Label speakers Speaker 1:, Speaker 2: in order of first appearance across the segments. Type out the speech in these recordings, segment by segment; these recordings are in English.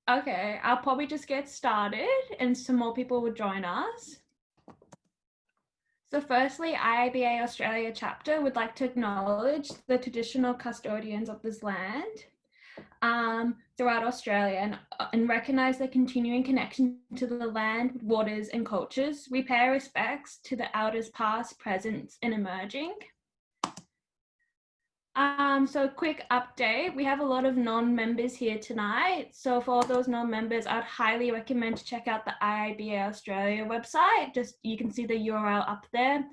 Speaker 1: Okay, I'll probably just get started and some more people will join us. So firstly, Icba Australia chapter would like to acknowledge the traditional custodians of this land throughout Australia and recognise their continuing connection to the land, waters and cultures. We pay our respects to the elders past, present and emerging. So a quick update, we have a lot of non-members here tonight. So for all those non-members, I'd highly recommend to check out the IIBA Australia website. Just you can see the URL up there.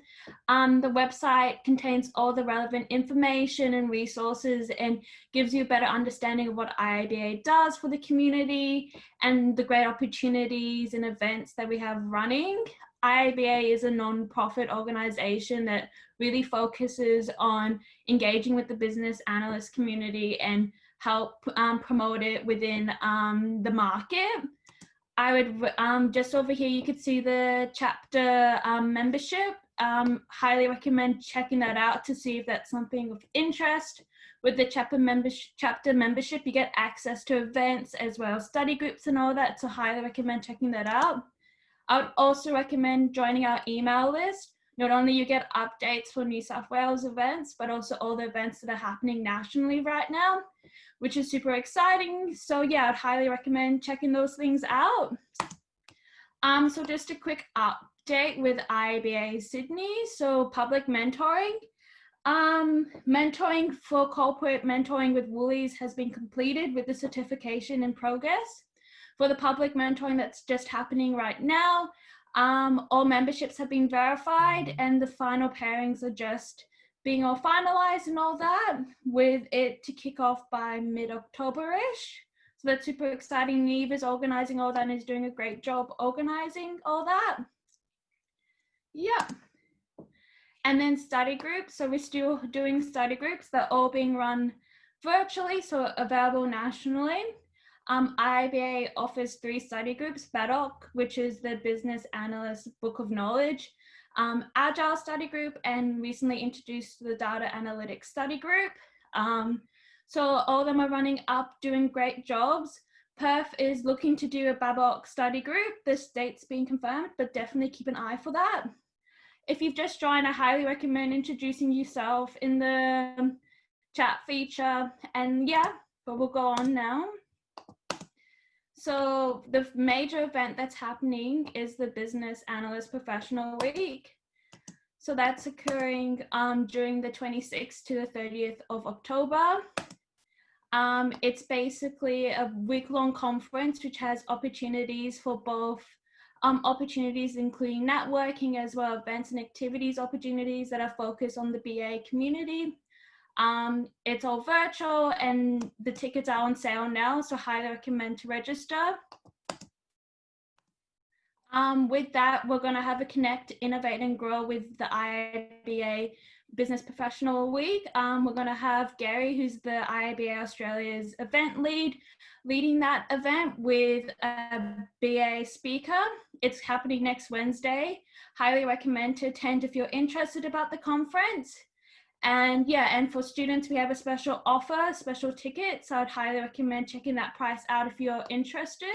Speaker 1: The website contains all the relevant information and resources and gives you a better understanding of what IIBA does for the community and the great opportunities and events that we have running. IIBA is a non-profit organization that really focuses on engaging with the business analyst community and help promote it within the market. I would, just over here, you could see the chapter membership. Highly recommend checking that out to see if that's something of interest. With the chapter membership, you get access to events as well as study groups and all that, so highly recommend checking that out. I would also recommend joining our email list. Not only you get updates for New South Wales events, but also all the events that are happening nationally right now, which is super exciting. So yeah, I'd highly recommend checking those things out. So just a quick update with IBA Sydney. So public mentoring. Mentoring for corporate mentoring with Woolies has been completed with the certification in progress. For the public mentoring that's just happening right now, all memberships have been verified and the final pairings are just being all finalized and all that, with it to kick off by mid-October-ish. So that's super exciting. Neve is organizing all that and is doing a great job organizing all that. Yeah. And then study groups. So we're still doing study groups. They're all being run virtually, so available nationally. IBA offers 3 study groups: BADOC, which is the Business Analyst Book of Knowledge, Agile Study Group, and recently introduced the Data Analytics Study Group. So all of them are running up, doing great jobs. Perth is looking to do a BABOC study group. This date's being confirmed, but definitely keep an eye for that. If you've just joined, I highly recommend introducing yourself in the chat feature. And yeah, but we'll go on now. So the major event that's happening is the Business Analyst Professional Week. So that's occurring during the 26th to the 30th of October. It's basically a week-long conference which has opportunities for both opportunities including networking as well as events and activities opportunities that are focused on the BA community. It's all virtual and the tickets are on sale now, so highly recommend to register. With that, we're going to have a Connect, Innovate and Grow with the IIBA Business Professional Week. We're going to have Gary, who's the IIBA Australia's event lead, leading that event with a BA speaker. It's happening next Wednesday. Highly recommend to attend if you're interested about the conference. And yeah, and for students, we have a special offer, special tickets. So I'd highly recommend checking that price out if you're interested.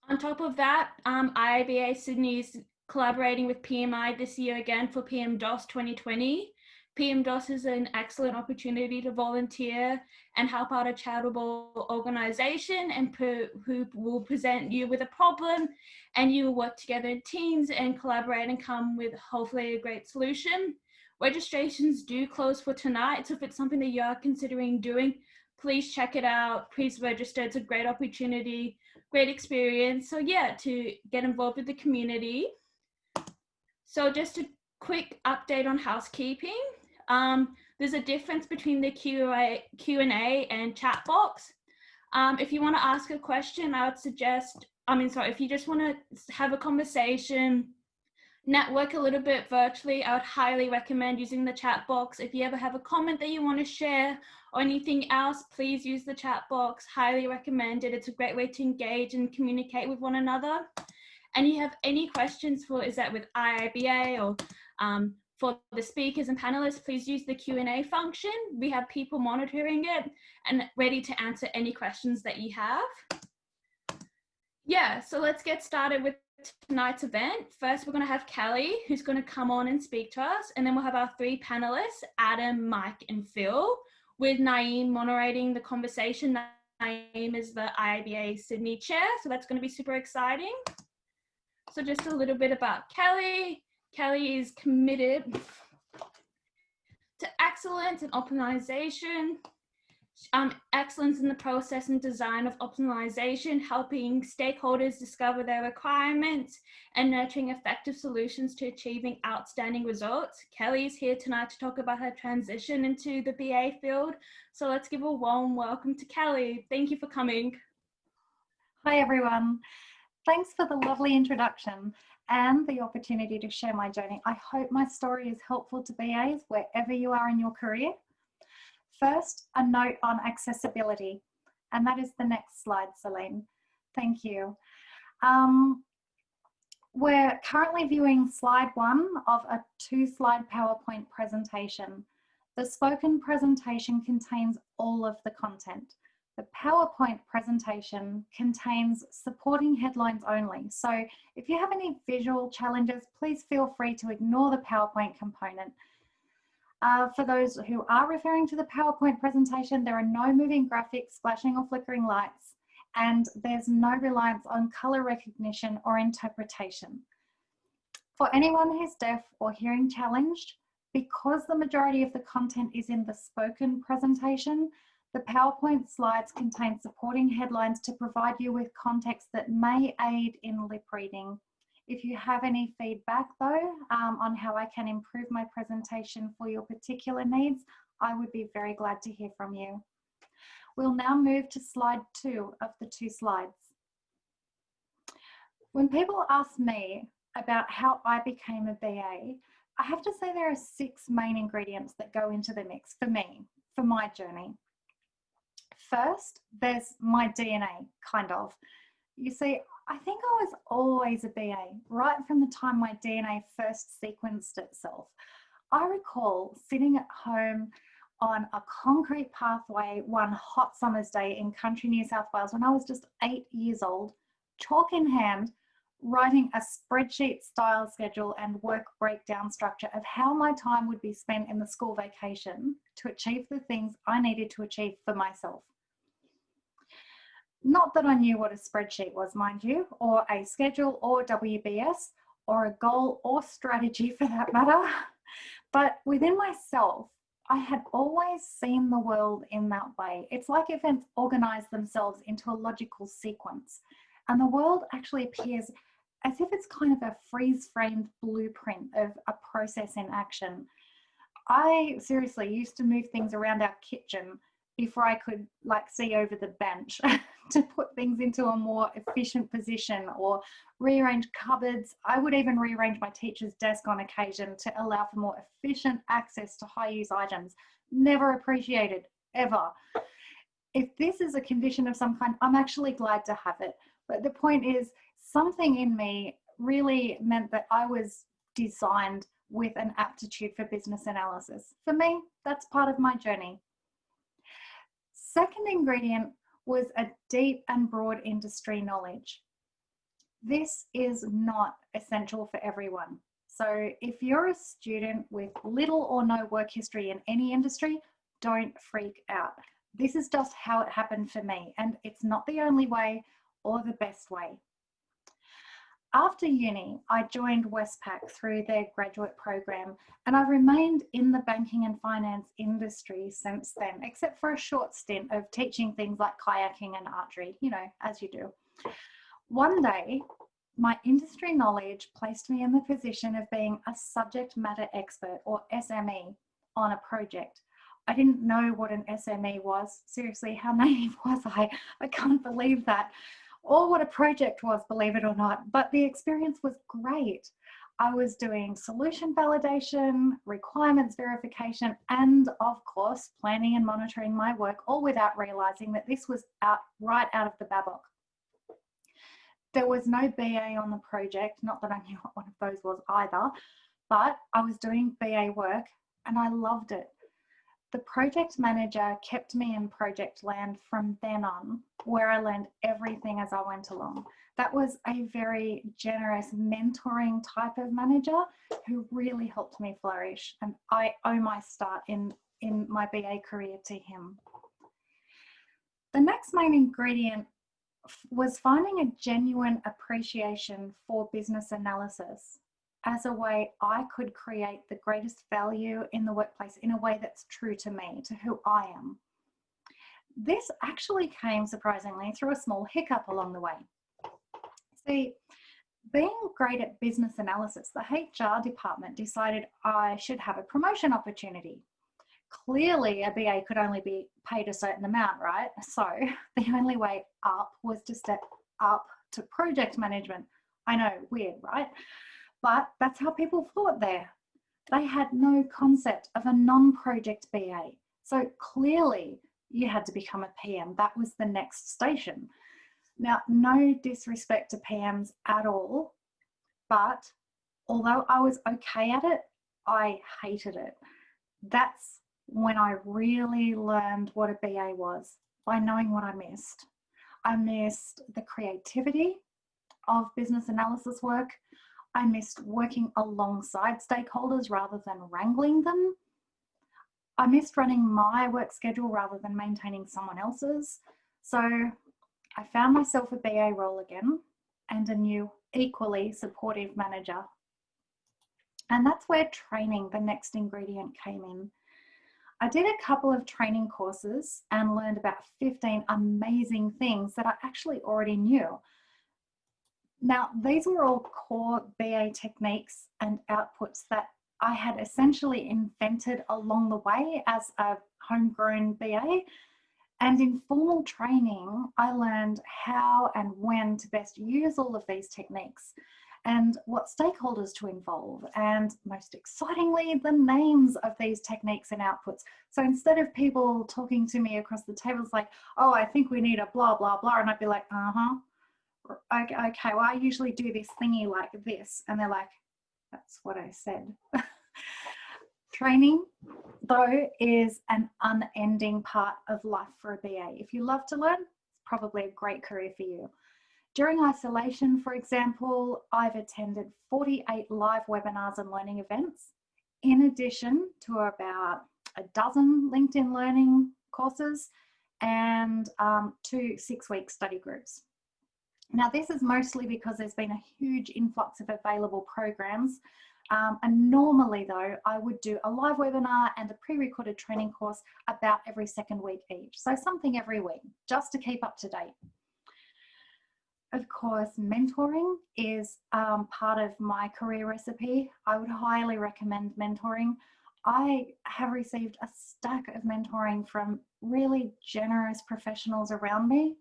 Speaker 1: On top of that, IIBA Sydney is collaborating with PMI this year again for PMDOS 2020. PMDOS is an excellent opportunity to volunteer and help out a charitable organization and who will present you with a problem, and you will work together in teams and collaborate and come with hopefully a great solution. Registrations do close for tonight, so if it's something that you are considering doing, please check it out. Please register. It's a great opportunity, great experience. So yeah, to get involved with the community. So just a quick update on housekeeping. There's a difference between the Q&A and chat box. If you want to ask a question, I would suggest, if you just want to have a conversation, network a little bit virtually, I would highly recommend using the chat box. If you ever have a comment that you want to share or anything else, please use the chat box. Highly recommend it. It's a great way to engage and communicate with one another. And you have any questions for, is that with IIBA or for the speakers and panelists, please use the Q&A function. We have people monitoring it and ready to answer any questions that you have. Yeah, so let's get started with tonight's event. First, we're going to have Kelly, who's going to come on and speak to us. And then we'll have our three panelists, Adam, Mike, and Phil, with Naeem moderating the conversation. Naeem is the IABA Sydney chair, so that's going to be super exciting. So just a little bit about Kelly. Kelly is committed to excellence and optimization, excellence in the process and design of optimization, helping stakeholders discover their requirements and nurturing effective solutions to achieving outstanding results. Kelly is here tonight to talk about her transition into the BA field. So let's give a warm welcome to Kelly. Thank you for coming.
Speaker 2: Hi everyone. Thanks for the lovely introduction and the opportunity to share my journey. I hope my story is helpful to BAs wherever you are in your career. First, a note on accessibility, and that is the next slide, Celine. Thank you. We're currently viewing slide 1 of a 2-slide PowerPoint presentation. The spoken presentation contains all of the content. The PowerPoint presentation contains supporting headlines only. So if you have any visual challenges, please feel free to ignore the PowerPoint component. For those who are referring to the PowerPoint presentation, there are no moving graphics, flashing or flickering lights, and there's no reliance on color recognition or interpretation. For anyone who's deaf or hearing challenged, because the majority of the content is in the spoken presentation, the PowerPoint slides contain supporting headlines to provide you with context that may aid in lip reading. If you have any feedback though on how I can improve my presentation for your particular needs, I would be very glad to hear from you. We'll now move to slide 2 of the 2 slides. When people ask me about how I became a BA, I have to say there are 6 main ingredients that go into the mix for me, for my journey. First, there's my DNA, kind of. You see, I think I was always a BA, right from the time my DNA first sequenced itself. I recall sitting at home on a concrete pathway one hot summer's day in country New South Wales when I was just 8 years old, chalk in hand, writing a spreadsheet style schedule and work breakdown structure of how my time would be spent in the school vacation to achieve the things I needed to achieve for myself. Not that I knew what a spreadsheet was, mind you, or a schedule or WBS, or a goal or strategy for that matter, but within myself, I had always seen the world in that way. It's like events organize themselves into a logical sequence, and the world actually appears as if it's kind of a freeze-framed blueprint of a process in action. I seriously used to move things around our kitchen before I could see over the bench to put things into a more efficient position or rearrange cupboards. I would even rearrange my teacher's desk on occasion to allow for more efficient access to high use items. Never appreciated, ever. If this is a condition of some kind, I'm actually glad to have it. But the point is, something in me really meant that I was designed with an aptitude for business analysis. For me, that's part of my journey. Second ingredient was a deep and broad industry knowledge. This is not essential for everyone. So if you're a student with little or no work history in any industry, don't freak out. This is just how it happened for me, and it's not the only way or the best way. After uni, I joined Westpac through their graduate program, and I've remained in the banking and finance industry since then, except for a short stint of teaching things like kayaking and archery, you know, as you do. One day, my industry knowledge placed me in the position of being a subject matter expert, or SME, on a project. I didn't know what an SME was. Seriously, how naive was I? I can't believe that. Or what a project was, believe it or not, but the experience was great. I was doing solution validation, requirements verification, and of course, planning and monitoring my work, all without realizing that this was right out of the babok. There was no BA on the project, not that I knew what one of those was either, but I was doing BA work and I loved it. The project manager kept me in project land from then on, where I learned everything as I went along. That was a very generous mentoring type of manager who really helped me flourish, and I owe my start in my BA career to him. The next main ingredient was finding a genuine appreciation for business analysis as a way I could create the greatest value in the workplace in a way that's true to me, to who I am. This actually came surprisingly through a small hiccup along the way. See, being great at business analysis, the HR department decided I should have a promotion opportunity. Clearly, a BA could only be paid a certain amount, right? So the only way up was to step up to project management. I know, weird, right? But that's how people thought there. They had no concept of a non-project BA. So clearly you had to become a PM. That was the next station. Now, no disrespect to PMs at all, but although I was okay at it, I hated it. That's when I really learned what a BA was, by knowing what I missed. I missed the creativity of business analysis work. I missed working alongside stakeholders rather than wrangling them. I missed running my work schedule rather than maintaining someone else's. So I found myself a BA role again and a new, equally supportive manager. And that's where training, the next ingredient, came in. I did a couple of training courses and learned about 15 amazing things that I actually already knew. Now, these were all core BA techniques and outputs that I had essentially invented along the way as a homegrown BA. And in formal training, I learned how and when to best use all of these techniques and what stakeholders to involve, and most excitingly, the names of these techniques and outputs. So instead of people talking to me across the table, it's like, oh, I think we need a blah, blah, blah. And I'd be like, okay, well, I usually do this thingy like this. And they're like, that's what I said. Training, though, is an unending part of life for a BA. If you love to learn, it's probably a great career for you. During isolation, for example, I've attended 48 live webinars and learning events, in addition to about a dozen LinkedIn learning courses and 2 6-week study groups. Now, this is mostly because there's been a huge influx of available programs. And normally, though, I would do a live webinar and a pre-recorded training course about every second week each. So something every week, just to keep up to date. Of course, mentoring is part of my career recipe. I would highly recommend mentoring. I have received a stack of mentoring from really generous professionals around me.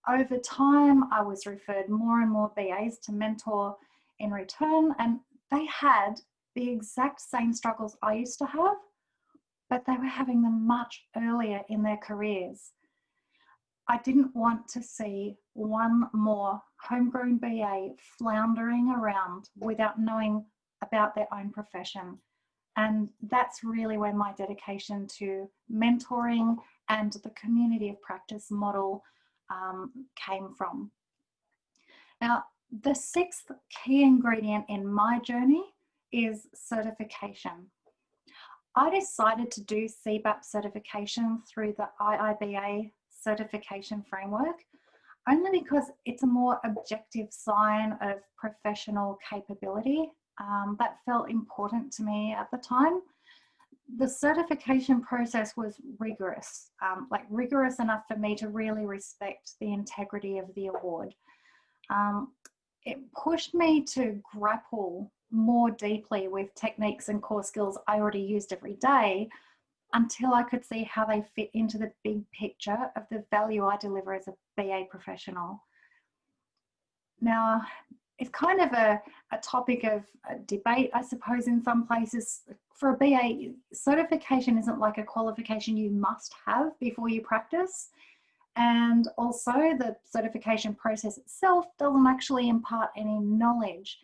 Speaker 2: Over time, I was referred more and more BAs to mentor in return, and they had the exact same struggles I used to have, but they were having them much earlier in their careers. I didn't want to see one more homegrown BA floundering around without knowing about their own profession. And that's really where my dedication to mentoring and the community of practice model came from. Now, the sixth key ingredient in my journey is certification. I decided to do CBAP certification through the IIBA certification framework, only because it's a more objective sign of professional capability. That felt important to me at the time. The certification process was rigorous, rigorous enough for me to really respect the integrity of the award. It pushed me to grapple more deeply with techniques and core skills I already used every day until I could see how they fit into the big picture of the value I deliver as a BA professional. Now, it's kind of a topic of debate, I suppose, in some places. For a BA, certification isn't like a qualification you must have before you practice. And also the certification process itself doesn't actually impart any knowledge.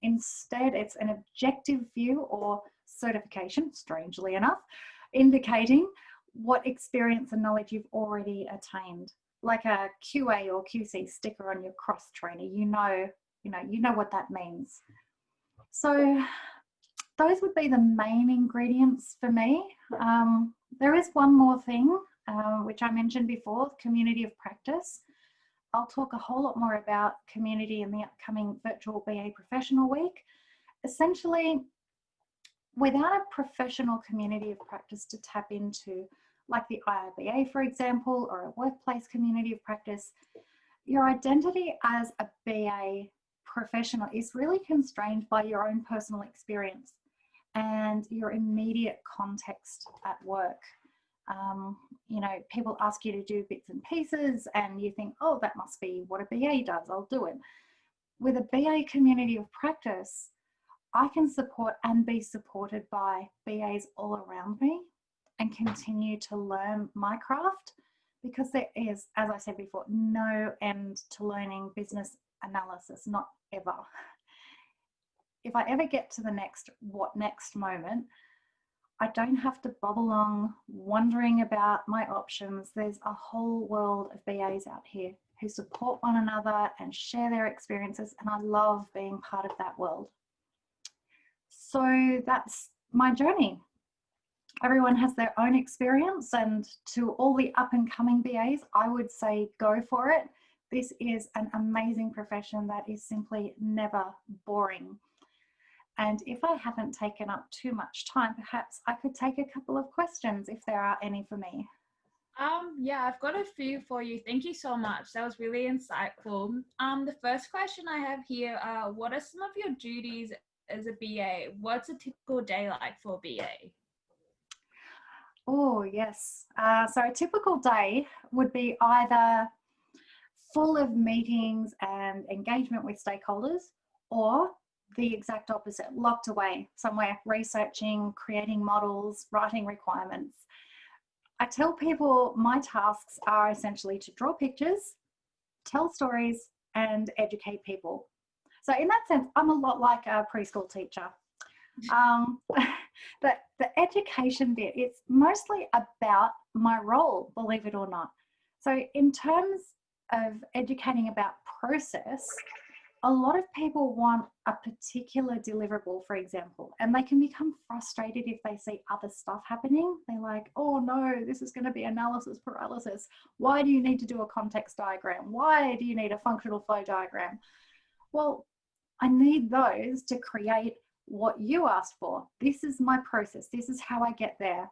Speaker 2: Instead, it's an objective view or certification, strangely enough, indicating what experience and knowledge you've already attained. Like a QA or QC sticker on your cross trainer, you know what that means. So those would be the main ingredients for me. There is one more thing, which I mentioned before, community of practice. I'll talk a whole lot more about community in the upcoming virtual BA Professional Week. Essentially, without a professional community of practice to tap into, like the IRBA, for example, or a workplace community of practice, your identity as a BA professional is really constrained by your own personal experience and your immediate context at work. People ask you to do bits and pieces and you think, oh, that must be what a BA does, I'll do it. With a BA community of practice, I can support and be supported by BAs all around me and continue to learn my craft, because there is, as I said before, no end to learning business analysis, not ever. If I ever get to the next what next moment, I don't have to bob along wondering about my options. There's a whole world of BAs out here who support one another and share their experiences, and I love being part of that world. So that's my journey. Everyone has their own experience, and to all the up and coming BAs, I would say go for it. This is an amazing profession that is simply never boring. And if I haven't taken up too much time, perhaps I could take a couple of questions if there are any for me.
Speaker 1: Yeah, I've got a few for you. Thank you so much. That was really insightful. The first question I have here, what are some of your duties as a BA? What's a typical day like for a BA?
Speaker 2: Oh, yes. So a typical day would be either full of meetings and engagement with stakeholders, or the exact opposite, locked away somewhere, researching, creating models, writing requirements. I tell people my tasks are essentially to draw pictures, tell stories, and educate people. So in that sense, I'm a lot like a preschool teacher. But the education bit, it's mostly about my role, believe it or not. So in terms of educating about process, a lot of people want a particular deliverable, for example, and they can become frustrated if they see other stuff happening. They're like, oh no, this is going to be analysis paralysis. Why do you need to do a context diagram? Why do you need a functional flow diagram? Well, I need those to create what you asked for. This is my process. This is how I get there.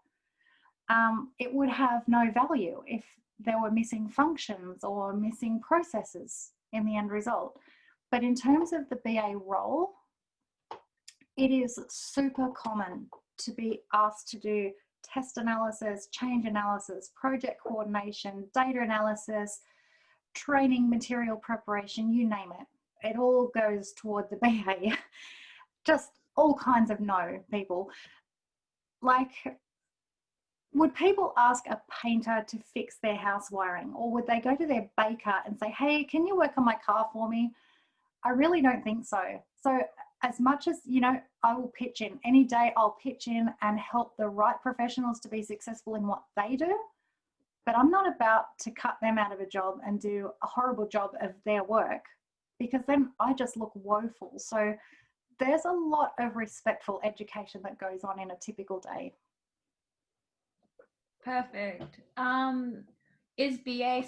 Speaker 2: It would have no value if there were missing functions or missing processes in the end result. But in terms of the BA role, it is super common to be asked to do test analysis, change analysis, project coordination, data analysis, training material preparation, you name it. It all goes toward the BA. Just all kinds of people. Like, would people ask a painter to fix their house wiring? Or would they go to their baker and say, hey, can you work on my car for me? I really don't think so. So as much as, I will pitch in. Any day I'll pitch in and help the right professionals to be successful in what they do. But I'm not about to cut them out of a job and do a horrible job of their work, because then I just look woeful. So there's a lot of respectful education that goes on in a typical day.
Speaker 1: Perfect. Is BA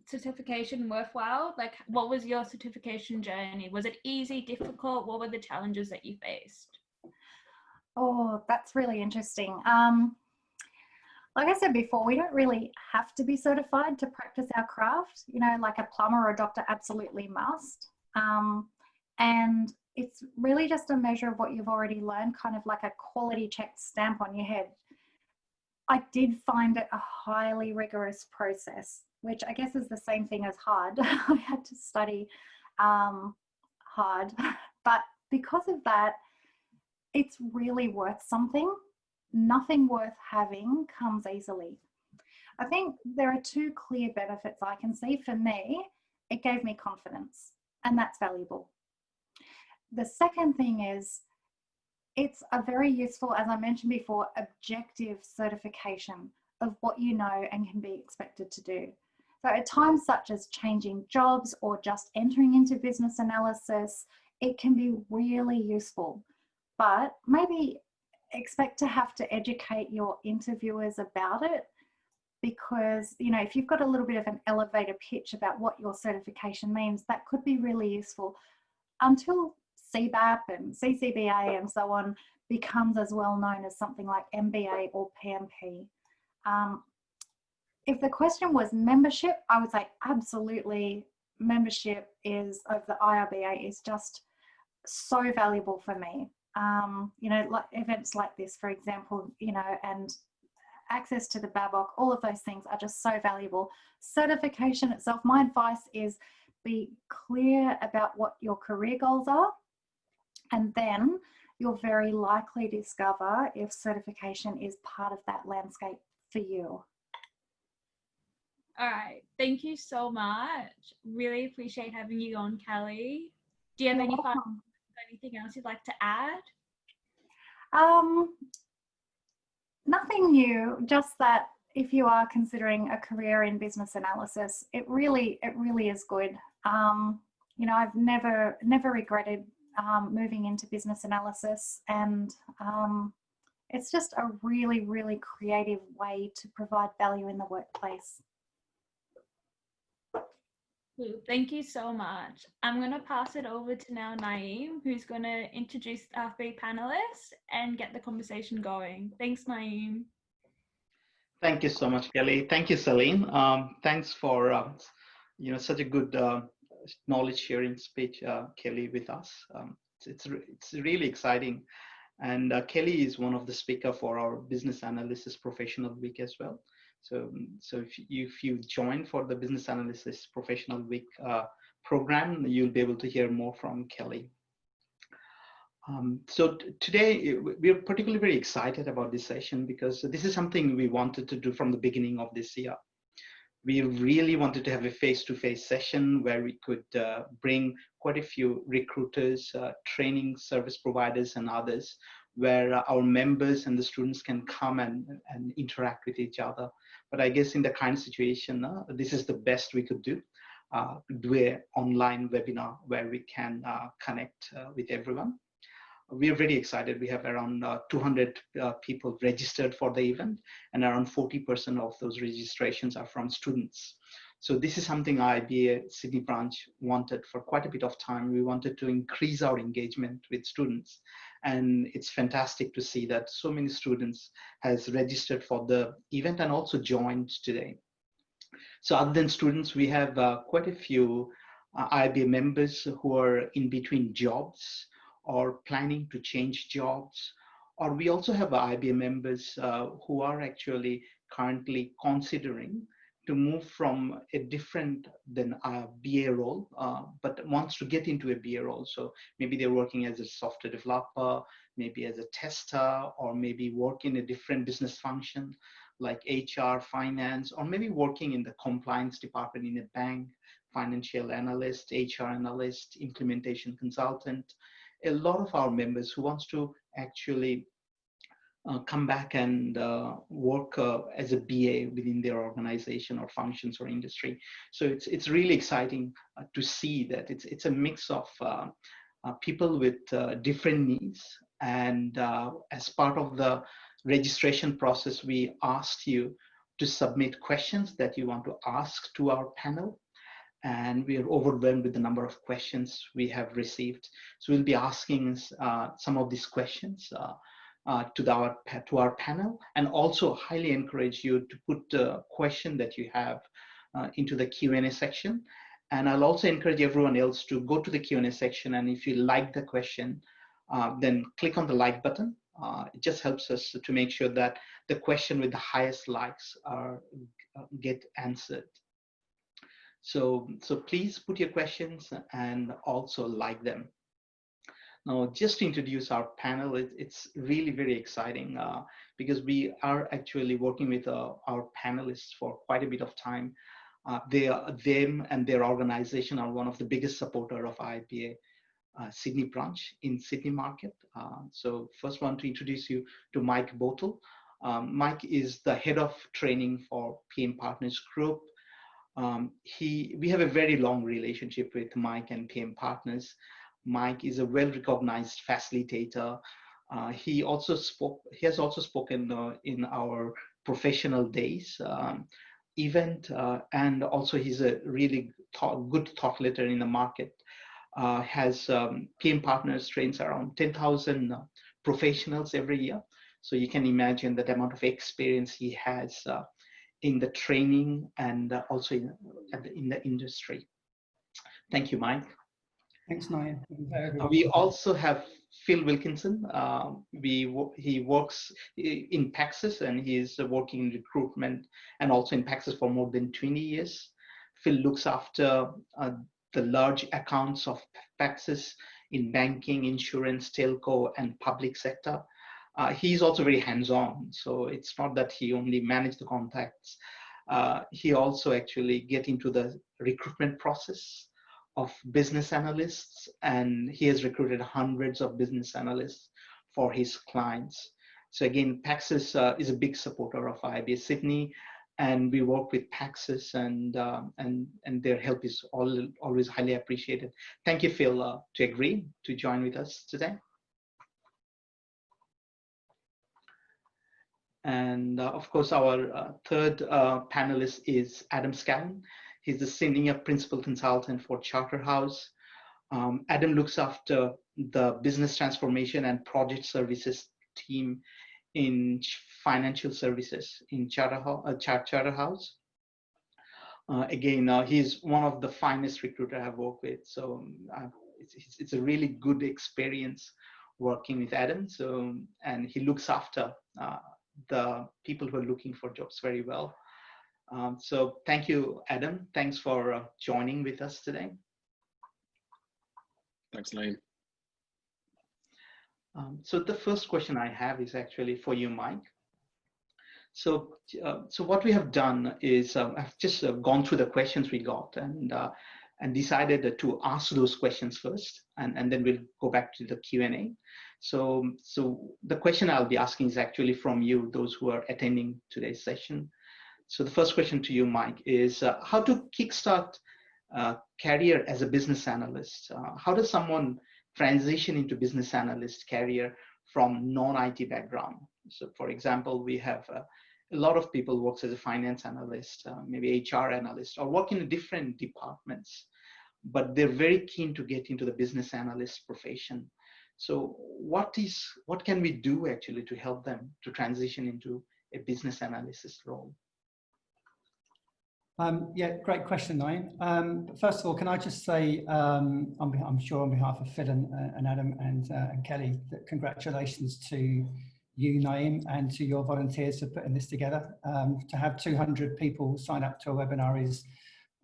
Speaker 1: certification worthwhile? Like, what was your certification journey? Was it easy, difficult? What were the challenges that you faced?
Speaker 2: Oh, that's really interesting. Like I said before, we don't really have to be certified to practice our craft. Like a plumber or a doctor absolutely must. And it's really just a measure of what you've already learned, kind of like a quality check stamp on your head. I did find it a highly rigorous process, which I guess is the same thing as hard. I had to study hard, but because of that, it's really worth something. Nothing worth having comes easily. I think there are two clear benefits I can see. For me, it gave me confidence, and that's valuable. The second thing is it's a very useful, as I mentioned before, objective certification of what you know and can be expected to do. So at times such as changing jobs or just entering into business analysis, it can be really useful. But maybe expect to have to educate your interviewers about it, because if you've got a little bit of an elevator pitch about what your certification means, that could be really useful until CBAP and CCBA and so on becomes as well known as something like MBA or PMP. If the question was membership, I would say absolutely membership of the IRBA is just so valuable for me. Like events like this, for example, and access to the BABOC, all of those things are just so valuable. Certification itself, my advice is be clear about what your career goals are, and then you'll very likely discover if certification is part of that landscape for you.
Speaker 1: All right, thank you so much. Really appreciate having you on, Kelly. Do you have anything else you'd like to add?
Speaker 2: Nothing new, just that if you are considering a career in business analysis, it really is good. I've never regretted moving into business analysis, and it's just a really, really creative way to provide value in the workplace.
Speaker 1: Thank you so much. I'm going to pass it over to now Naeem, who's going to introduce our three panelists and get the conversation going. Thanks, Naeem.
Speaker 3: Thank you so much, Kelly. Thank you, Celine. Thanks for such a good knowledge sharing speech, Kelly, with us. It's really exciting. And Kelly is one of the speakers for our Business Analysis Professional Week as well. So if you join for the Business Analysis Professional Week program, you'll be able to hear more from Kelly. So today, we're particularly very excited about this session because this is something we wanted to do from the beginning of this year. We really wanted to have a face-to-face session where we could bring quite a few recruiters, training service providers and others, where our members and the students can come and interact with each other. But I guess in the current situation, this is the best we could do an online webinar where we can connect with everyone. We're very excited. We have around 200 people registered for the event, and around 40% of those registrations are from students. So this is something IBA Sydney branch wanted for quite a bit of time. We wanted to increase our engagement with students, and it's fantastic to see that so many students has registered for the event and also joined today. So other than students, we have quite a few IBA members who are in between jobs or planning to change jobs, or we also have IBA members who are actually currently considering to move from a different than a BA role, but wants to get into a BA role. So maybe they're working as a software developer, maybe as a tester, or maybe work in a different business function like HR, finance, or maybe working in the compliance department in a bank, financial analyst, HR analyst, implementation consultant. A lot of our members who wants to actually come back and work as a BA within their organization or functions or industry. So it's really exciting to see that it's a mix of people with different needs. And as part of the registration process, we asked you to submit questions that you want to ask to our panel. And we are overwhelmed with the number of questions we have received. So we'll be asking some of these questions to our panel, and also highly encourage you to put the question that you have into the Q&A section. And I'll also encourage everyone else to go to the Q&A section, and if you like the question, then click on the like button. It just helps us to make sure that the question with the highest likes get answered. So please put your questions and also like them. Now, just to introduce our panel, it's really very exciting because we are actually working with our panelists for quite a bit of time. Them and their organization are one of the biggest supporters of IBA. Sydney branch in Sydney market. So first want to introduce you to Mike Boutel. Mike is the head of training for PM Partners Group. We have a very long relationship with Mike and PM Partners. Mike is a well-recognized facilitator. He has also spoken in our professional days event, and also he's a really good thought leader in the market. Has PM Partners trains around 10,000 professionals every year. So you can imagine that amount of experience he has in the training and also in the industry. Thank you, Mike.
Speaker 4: Thanks, Naeem.
Speaker 3: We also have Phil Wilkinson. He works in Paxis, and he is working in recruitment and also in Paxis for more than 20 years. Phil looks after the large accounts of Paxis in banking, insurance, telco, and public sector. He's also very hands-on, so it's not that he only manages the contacts. He also actually get into the recruitment process of business analysts, and he has recruited hundreds of business analysts for his clients. So again, Paxis is a big supporter of IIBA Sydney, and we work with Paxis, and their help is always highly appreciated. Thank you, Phil, to agree to join with us today. And of course, our third panelist is Adam Scanlon. He's the Senior Principal Consultant for Charterhouse. Adam looks after the business transformation and project services team in financial services in Charterhouse. Again, he's one of the finest recruiters I've worked with. So it's a really good experience working with Adam. So, and he looks after the people who are looking for jobs very well. So thank you, Adam. Thanks for joining with us today.
Speaker 5: Thanks, Naeem.
Speaker 3: So the first question I have is actually for you, Mike. So what we have done is I've just gone through the questions we got and decided to ask those questions first, and then we'll go back to the Q&A. So the question I'll be asking is actually from you, those who are attending today's session. So the first question to you, Mike, is how to kickstart career as a business analyst? How does someone transition into business analyst career from non-IT background? So for example, we have a lot of people works as a finance analyst, maybe HR analyst, or work in different departments, but they're very keen to get into the business analyst profession. So what can we do actually to help them to transition into a business analyst role?
Speaker 4: Yeah, great question, Naeem. First of all, can I just say, I'm sure on behalf of Phil and Adam and Kelly, that congratulations to you, Naeem, and to your volunteers for putting this together. To have 200 people sign up to a webinar is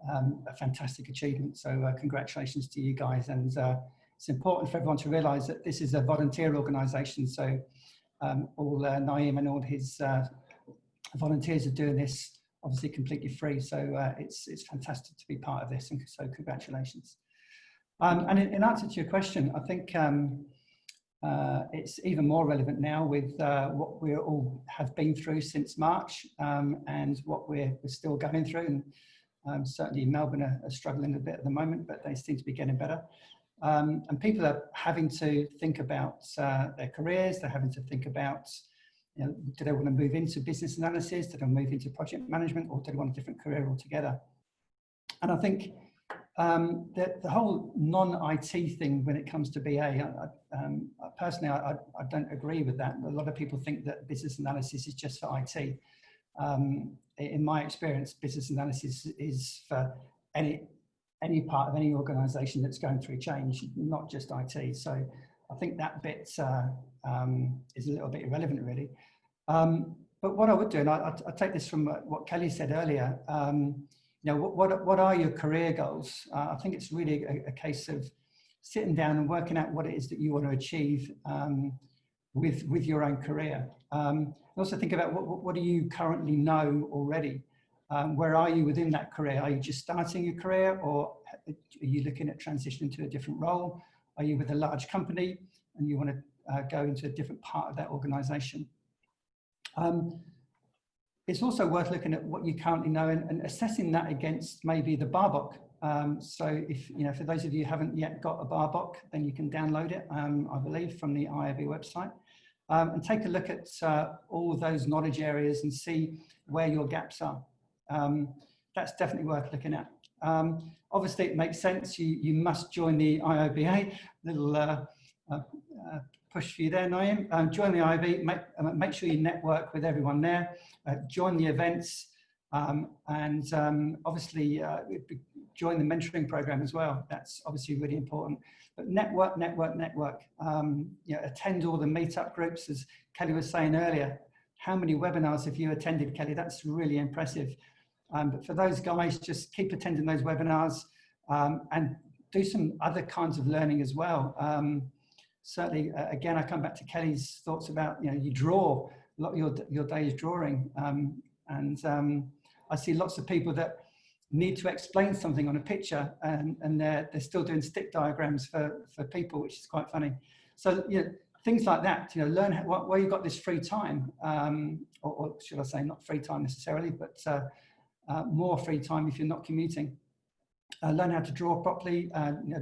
Speaker 4: a fantastic achievement. So congratulations to you guys. And it's important for everyone to realise that this is a volunteer organisation. So all Naeem and all his volunteers are doing this obviously completely free. So it's fantastic to be part of this. And so congratulations. And in answer to your question, I think it's even more relevant now with what we all have been through since March and what we're still going through. And certainly Melbourne are struggling a bit at the moment, but they seem to be getting better. And people are having to think about their careers. They're having to think about, you know, do they want to move into business analysis? Do they move into project management, or do they want a different career altogether? And I think that the whole non-IT thing when it comes to BA, personally, I don't agree with that. A lot of people think that business analysis is just for IT. In my experience, business analysis is for any part of any organisation that's going through change, not just IT. So I think that bit is a little bit irrelevant, really. But what I would do, and I take this from what Kelly said earlier, you know, what are your career goals? I think it's really a case of sitting down and working out what it is that you want to achieve with your own career. Also think about what do you currently know already? Where are you within that career? Are you just starting your career, or are you looking at transitioning to a different role? Are you with a large company and you want to go into a different part of that organization? It's also worth looking at what you currently know and assessing that against maybe the BARBOK. So if, for those of you who haven't yet got a BARBOK, then you can download it, I believe, from the IAB website. And take a look at all those knowledge areas and see where your gaps are. That's definitely worth looking at. Obviously, it makes sense. You must join the IOBA. Little push for you there, Naeem. Join the IOB. Make sure you network with everyone there. Join the events, and obviously join the mentoring program as well. That's obviously really important. But network. Attend all the meetup groups, as Kelly was saying earlier. How many webinars have you attended, Kelly? That's really impressive. But for those guys, just keep attending those webinars and do some other kinds of learning as well. Certainly, again, I come back to Kelly's thoughts about, you draw, a lot of your day is drawing. I see lots of people that need to explain something on a picture and they're still doing stick diagrams for people, which is quite funny. So, things like that, learn where you've got this free time, or should I say not free time necessarily, but more free time if you're not commuting. Learn how to draw properly,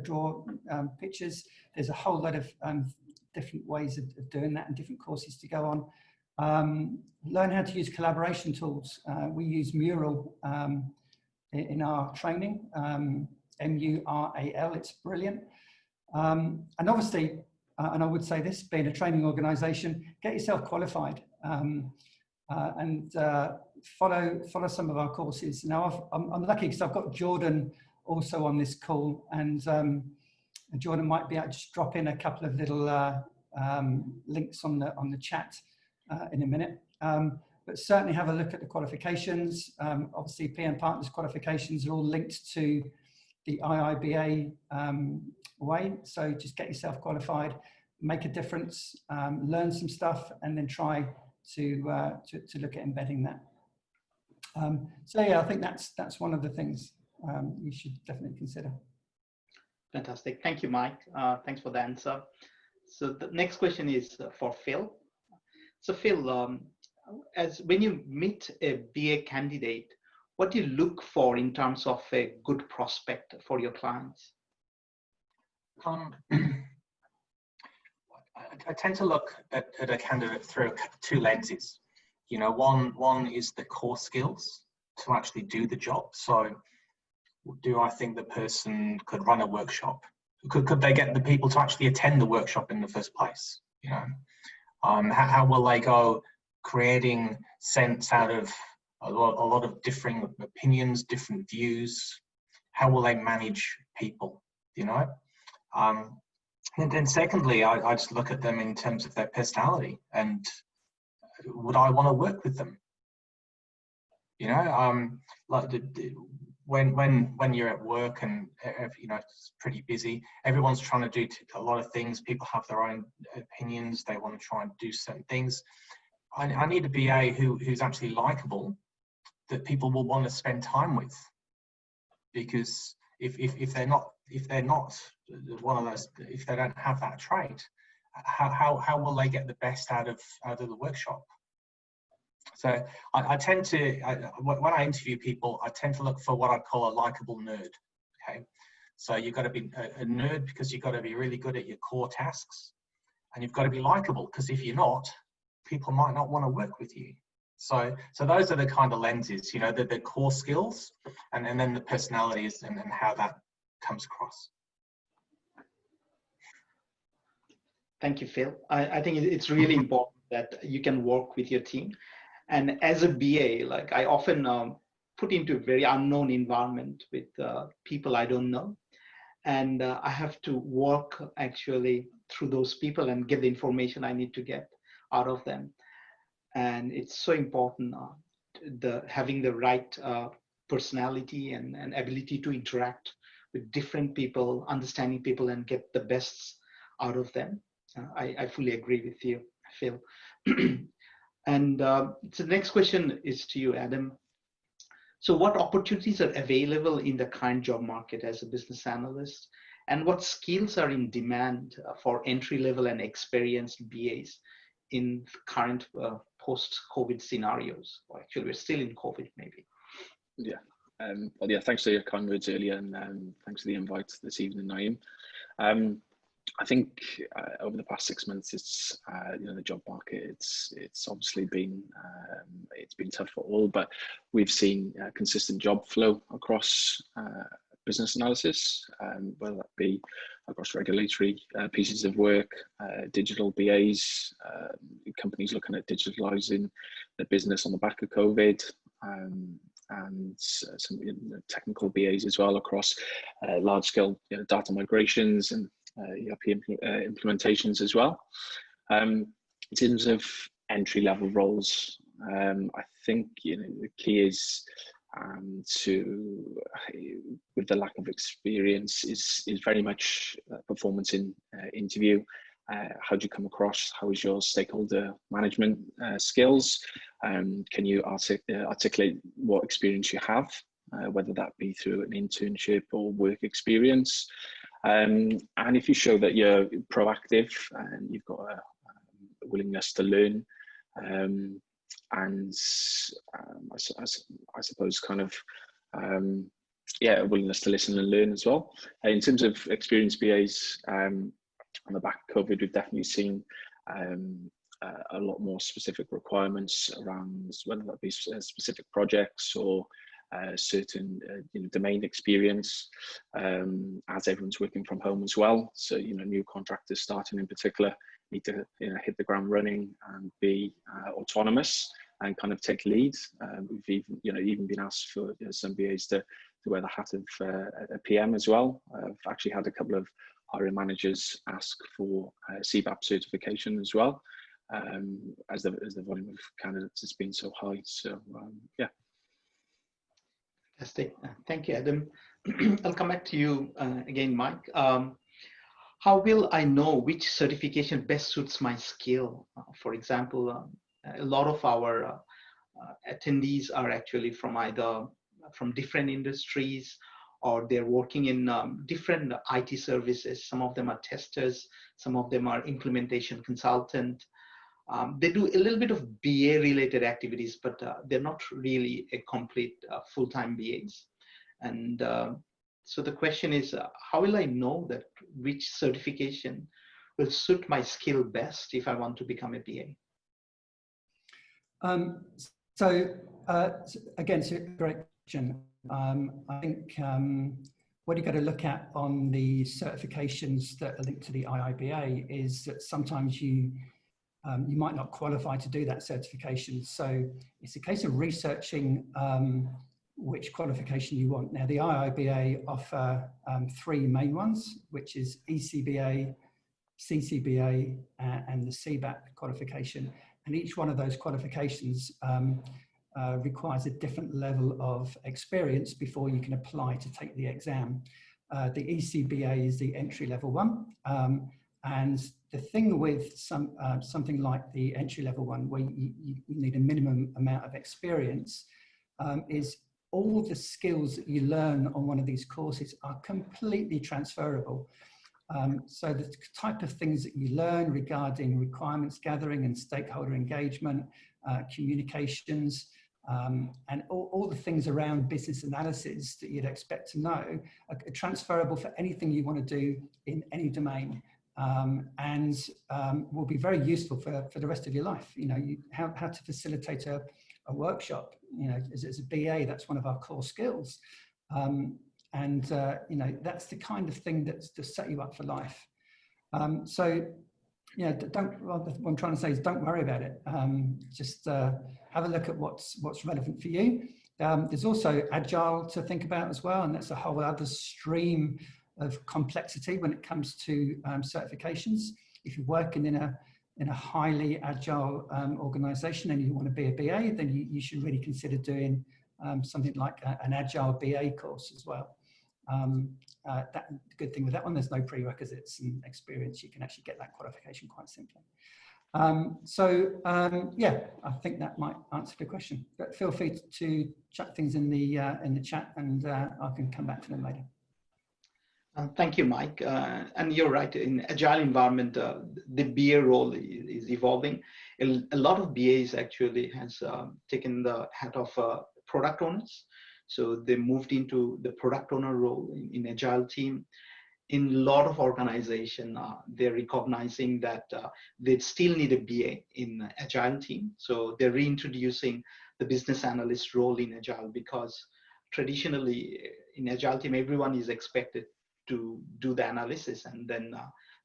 Speaker 4: draw pictures. There's a whole lot of different ways of doing that and different courses to go on. Learn how to use collaboration tools. We use Mural in our training, MURAL, it's brilliant. And obviously, and I would say this, being a training organisation, get yourself qualified and follow some of our courses. Now, I'm lucky because I've got Jordan also on this call, and Jordan might be able to just drop in a couple of little links on the chat in a minute. But certainly have a look at the qualifications. Obviously, PM Partners qualifications are all linked to the IIBA way. So just get yourself qualified, make a difference, learn some stuff, and then try to look at embedding that. So yeah, I think that's one of the things you should definitely consider.
Speaker 3: Fantastic. Thank you, Mike. Thanks for the answer. So the next question is for Phil. So Phil, as when you meet a BA candidate, what do you look for in terms of a good prospect for your clients?
Speaker 5: I tend to look at a candidate through two lenses. One is the core skills to actually do the job. So do I think the person could run a workshop? Could they get the people to actually attend the workshop in the first place? How will they go creating sense out of a lot of different opinions, different views? How will they manage people? And then secondly, I just look at them in terms of their personality, and would I want to work with them? Like when you're at work and it's pretty busy, everyone's trying to do a lot of things. People have their own opinions. They want to try and do certain things. I need a BA who's actually likable, that people will want to spend time with, because if they're not one of those, if they don't have that trait, how will they get the best out of the workshop? So I tend to, when I interview people, I tend to look for what I call a likable nerd. Okay, so you've got to be a nerd because you've got to be really good at your core tasks, and you've got to be likable because if you're not, people might not want to work with you. So those are the kind of lenses, the core skills, and then the personalities and how that comes across.
Speaker 3: Thank you, Phil. I think it's really important that you can work with your team. And as a BA, like I often put into a very unknown environment with people I don't know. And I have to work actually through those people and get the information I need to get out of them. And it's so important having the right personality and ability to interact with different people, understanding people, and get the best out of them. I fully agree with you, Phil. And so the next question is to you, Adam. So what opportunities are available in the current job market as a business analyst? and what skills are in demand for entry-level and experienced BAs in current post-COVID scenarios? Or actually, we're still in COVID, maybe.
Speaker 6: Yeah. Well, yeah, thanks for your kind words earlier, and thanks for the invite this evening, Naeem. I think over the past 6 months, it's the job market. It's obviously been it's been tough for all, but we've seen consistent job flow across business analysis, whether that be across regulatory pieces of work, digital BAs, companies looking at digitalizing the business on the back of COVID. And some technical BAs as well across large-scale data migrations and ERP implementations as well. In terms of entry-level roles, I think the key is with the lack of experience is very much performance in interview. How do you come across? How is your stakeholder management skills? Can you articulate what experience you have, whether that be through an internship or work experience? And if you show that you're proactive and you've got a willingness to learn, and I suppose kind of a willingness to listen and learn as well. In terms of experienced BAs, on the back of COVID, we've definitely seen a lot more specific requirements around whether that be specific projects or certain domain experience, as everyone's working from home as well. So new contractors starting in particular need to hit the ground running and be autonomous and kind of take lead. We've even been asked for some BAs to wear the hat of a PM as well. I've actually had a couple of hiring managers ask for CBAP certification as well, as the volume of candidates has been so high. So yeah.
Speaker 3: Fantastic. Thank you, Adam. I'll come back to you again, Mike. How will I know which certification best suits my skill? For example, a lot of our attendees are actually from different industries, or they're working in different IT services. Some of them are testers, some of them are implementation consultant. They do a little bit of BA related activities, but they're not really a complete full-time BAs. And so the question is, how will I know that which certification will suit my skill best if I want to become a BA?
Speaker 4: Again, it's a great question. I think what you've got to look at on the certifications that are linked to the IIBA is that sometimes you might not qualify to do that certification. So it's a case of researching which qualification you want. Now, the IIBA offer 3 main ones, which is Ecba, Ccba, and the CBAP qualification. And each one of those qualifications requires a different level of experience before you can apply to take the exam. The Ecba is the entry-level one. And the thing with something like the entry-level one, where you need a minimum amount of experience, is all the skills that you learn on one of these courses are completely transferable. So the type of things that you learn regarding requirements gathering and stakeholder engagement, communications, and all the things around business analysis that you'd expect to know are transferable for anything you want to do in any domain, and will be very useful for the rest of your life. How to facilitate a workshop. As a BA, that's one of our core skills. And that's the kind of thing that's to set you up for life. So what I'm trying to say is don't worry about it. Just have a look at what's relevant for you. There's also Agile to think about as well, and that's a whole other stream of complexity when it comes to certifications. If you're working in a highly Agile organization and you want to be a BA, then you should really consider doing something like an Agile BA course as well. The good thing with that one, there's no prerequisites and experience. You can actually get that qualification quite simply. Yeah, I think that might answer the question. But feel free to chat things in the chat, and I can come back to them later.
Speaker 3: Thank you, Mike. And you're right, in agile environment, the BA role is evolving. A lot of BAs actually has taken the hat of product owners. So they moved into the product owner role in agile team. In a lot of organization, they're recognizing that they still need a BA in agile team. So they're reintroducing the business analyst role in agile, because traditionally in agile team, everyone is expected to do the analysis, and then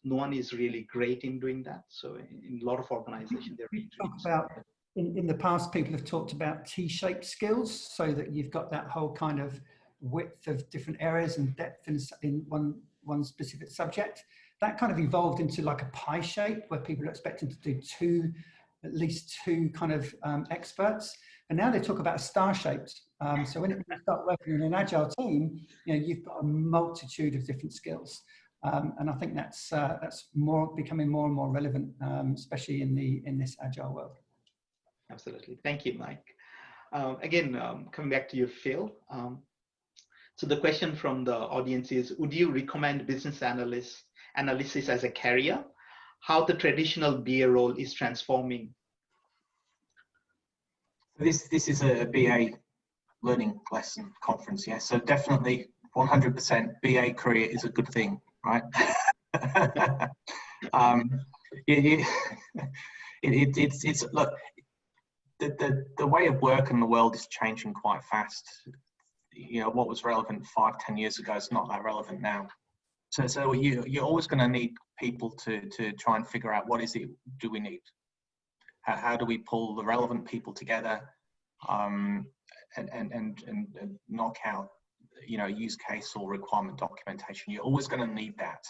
Speaker 3: no one is really great in doing that. So in a lot of organizations, they're reintroducing.
Speaker 4: About in the past, people have talked about T-shaped skills, so that you've got that whole kind of width of different areas and depth in one specific subject. That kind of evolved into like a pie shape, where people are expected to do at least two kind of experts. And now they talk about star-shaped. So when you start working in an agile team, you've got a multitude of different skills. And I think that's becoming more and more relevant, especially in this agile world.
Speaker 3: Absolutely. Thank you, Mike. Again, coming back to you, Phil. So the question from the audience is, would you recommend business analysis as a career? How the traditional BA role is transforming?
Speaker 5: This is a BA learning lesson conference, yeah. So definitely 100% BA career is a good thing, right? It's look, the way of work in the world is changing quite fast. What was relevant 5-10 years ago is not that relevant now. So you're always going to need people to try and figure out what is it do we need. How do we pull the relevant people together, and knock out, use case or requirement documentation? You're always going to need that.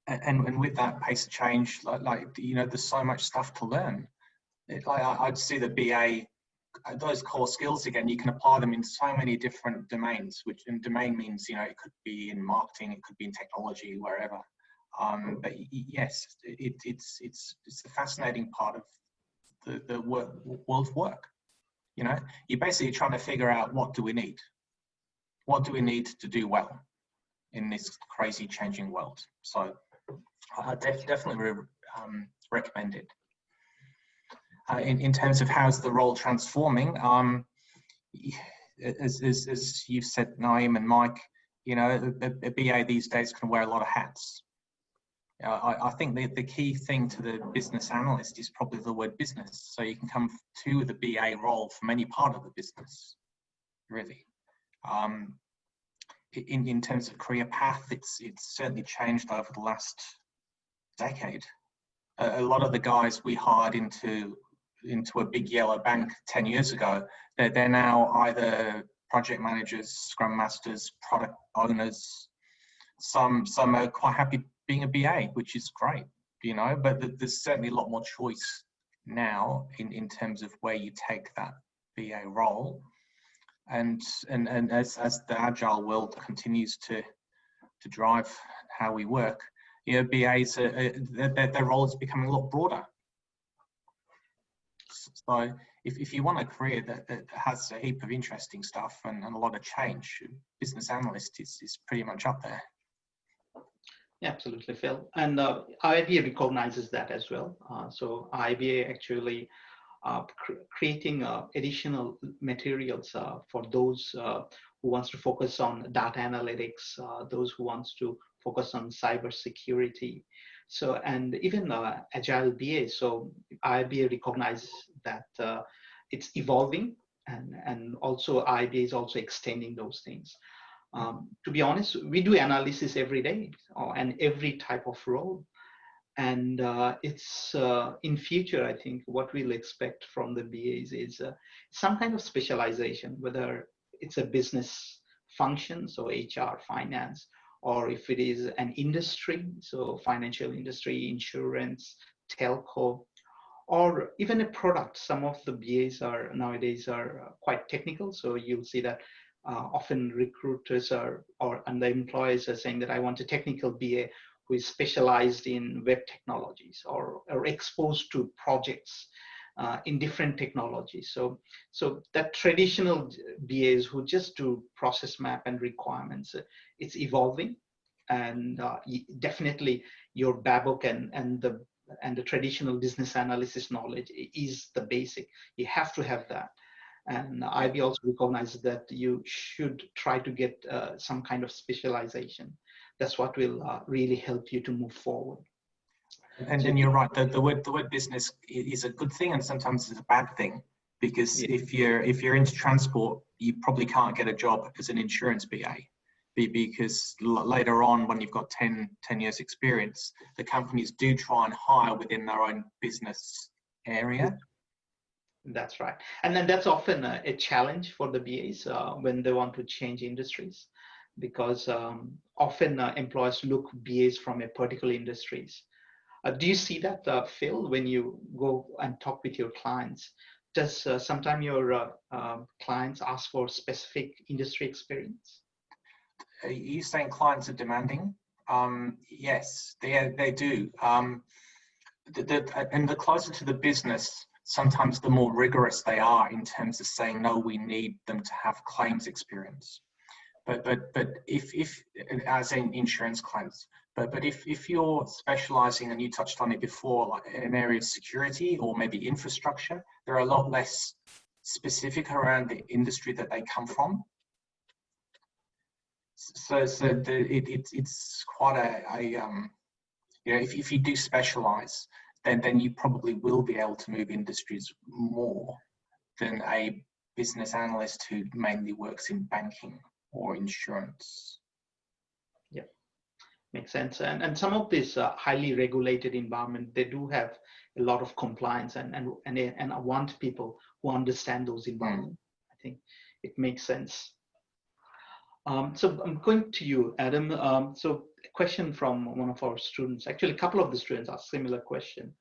Speaker 5: And with that pace of change, there's so much stuff to learn. I'd see the BA, those core skills again, you can apply them in so many different domains, and domain means, it could be in marketing, it could be in technology, wherever. But yes, it's the fascinating part of the world's work. You're basically trying to figure out, what do we need? What do we need to do well in this crazy changing world? So I definitely recommend it. In terms of how's the role transforming, as you've said, Naeem and Mike, a BA these days can wear a lot of hats. I think the key thing to the business analyst is probably the word business. So you can come to the BA role from any part of the business, really. In terms of career path, it's certainly changed over the last decade. A lot of the guys we hired into a big yellow bank 10 years ago, they're now either project managers, scrum masters, product owners. Some are quite happy being a BA, which is great, but there's certainly a lot more choice now in terms of where you take that BA role. And as the agile world continues to drive how we work, BAs, their role is becoming a lot broader. So if you want a career that has a heap of interesting stuff and a lot of change, business analyst is pretty much up there.
Speaker 3: Yeah, absolutely, Phil. And IBA recognizes that as well. So IBA actually creating additional materials for those who wants to focus on data analytics, those who wants to focus on cyber security. So, and even Agile BA, so IBA recognizes that it's evolving, and also IBA is also extending those things. To be honest, we do analysis every day and every type of role. And it's in future, I think what we'll expect from the BAs is some kind of specialization, whether it's a business function, so HR, finance, or if it is an industry, so financial industry, insurance, telco, or even a product. Some of the BAs are nowadays are quite technical, so you'll see that often recruiters and the employers are saying that I want a technical BA who is specialized in web technologies or exposed to projects in different technologies. So that traditional BAs who just do process map and requirements, it's evolving, and definitely your Babok and the traditional business analysis knowledge is the basic. You have to have that. And IB also recognizes that you should try to get some kind of specialization. That's what will really help you to move forward.
Speaker 5: And you're right. The word business is a good thing, and sometimes it's a bad thing, because if you're into transport, you probably can't get a job as an insurance BA, because later on, when you've got 10 years experience, the companies do try and hire within their own business area.
Speaker 3: That's right. And then that's often a challenge for the BAs when they want to change industries, because often employers look BAs from a particular industries. Do you see that, Phil, when you go and talk with your clients? Does sometimes your clients ask for specific industry experience?
Speaker 5: Are you saying clients are demanding? Yes, they do. And the closer to the business, sometimes the more rigorous they are in terms of saying, no, we need them to have claims experience. But if as in insurance claims, but if you're specializing, and you touched on it before, like in an area of security or maybe infrastructure, they're a lot less specific around the industry that they come from. So it's quite a you know, if you do specialize, then you probably will be able to move industries more than a business analyst who mainly works in banking or insurance.
Speaker 3: Yeah, makes sense. And some of this highly regulated environment, they do have a lot of compliance and I want people who understand those environments. I think it makes sense. So I'm going to you, Adam. So a question from one of our students, actually a couple of the students asked similar question.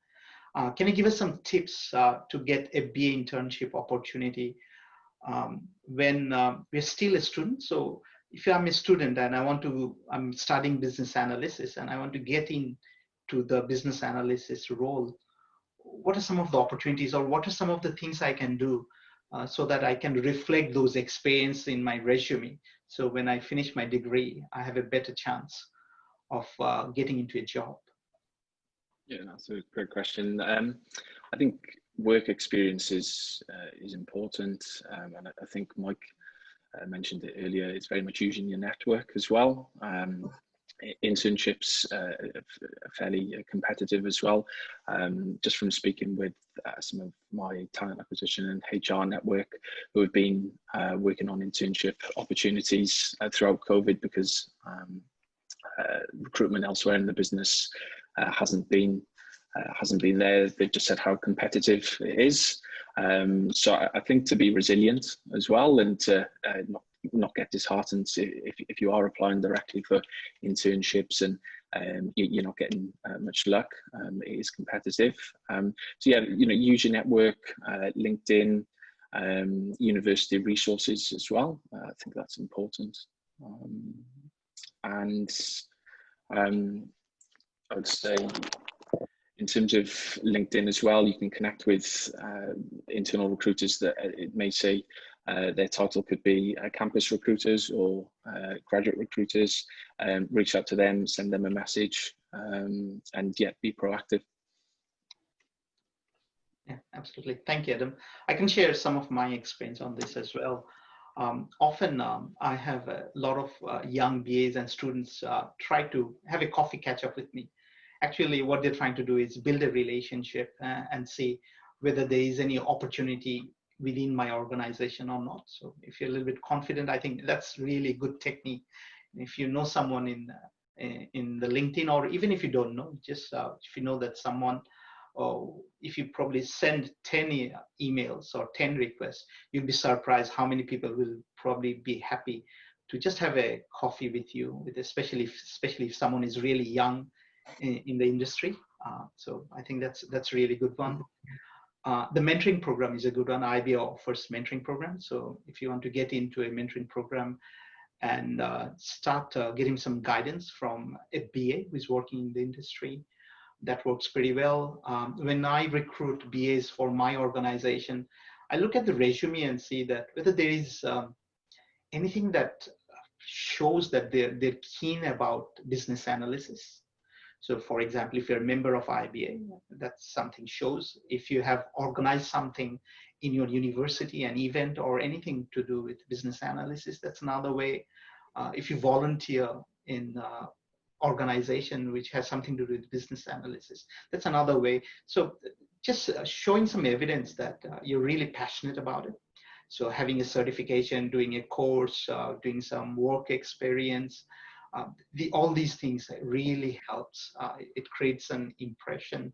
Speaker 3: Can you give us some tips to get a BA internship opportunity when we're still a student? So if I'm a student and I'm studying business analysis and I want to get into the business analysis role, what are some of the opportunities, or what are some of the things I can do so that I can reflect those experience in my resume? So when I finish my degree, I have a better chance of getting into a job.
Speaker 6: Yeah, that's a great question. I think work experience is important, and I think Mike mentioned it earlier. It's very much using your network as well. Internships are fairly competitive as well. Just from speaking with some of my talent acquisition and HR network who have been working on internship opportunities throughout COVID, because recruitment elsewhere in the business hasn't been there. They've just said how competitive it is. So I think to be resilient as well, and to not get disheartened if you are applying directly for internships and you're not getting much luck. It is competitive. So yeah, use your network, LinkedIn, university resources as well. I think that's important. And I would say, in terms of LinkedIn as well, you can connect with internal recruiters that it may say their title could be campus recruiters or graduate recruiters. Reach out to them, send them a message, and yeah, be proactive.
Speaker 3: Yeah, absolutely. Thank you, Adam. I can share some of my experience on this as well. Often I have a lot of young BAs and students try to have a coffee catch up with me. Actually, what they're trying to do is build a relationship and see whether there is any opportunity within my organization or not. So if you're a little bit confident, I think that's really good technique. If you know someone in the LinkedIn, or even if you don't know, just if you know that someone, or if you probably send 10 emails or 10 requests, you'll be surprised how many people will probably be happy to just have a coffee with you, especially if someone is really young in the industry. So I think that's a really good one. The mentoring program is a good one. IBA offers mentoring program. So if you want to get into a mentoring program and start getting some guidance from a BA who is working in the industry, That works pretty well. When I recruit BAs for my organization, I look at the resume and see that whether there is anything that shows that they're keen about business analysis. So for example, if you're a member of IBA, that's something shows. If you have organized something in your university, an event or anything to do with business analysis, that's another way. If you volunteer in organization which has something to do with business analysis, that's another way. So just showing some evidence that you're really passionate about it. So having a certification, doing a course, doing some work experience, all these things really helps. It creates an impression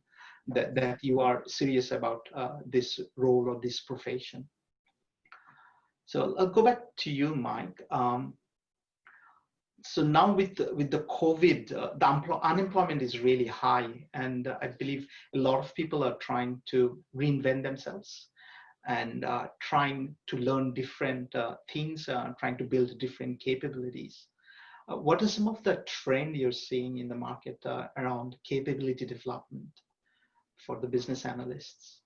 Speaker 3: that you are serious about this role or this profession. So I'll go back to you, Mike. So now with the COVID, the unemployment is really high, and I believe a lot of people are trying to reinvent themselves and trying to learn different things, trying to build different capabilities. What are some of the trend you're seeing in the market around capability development for the business analysts?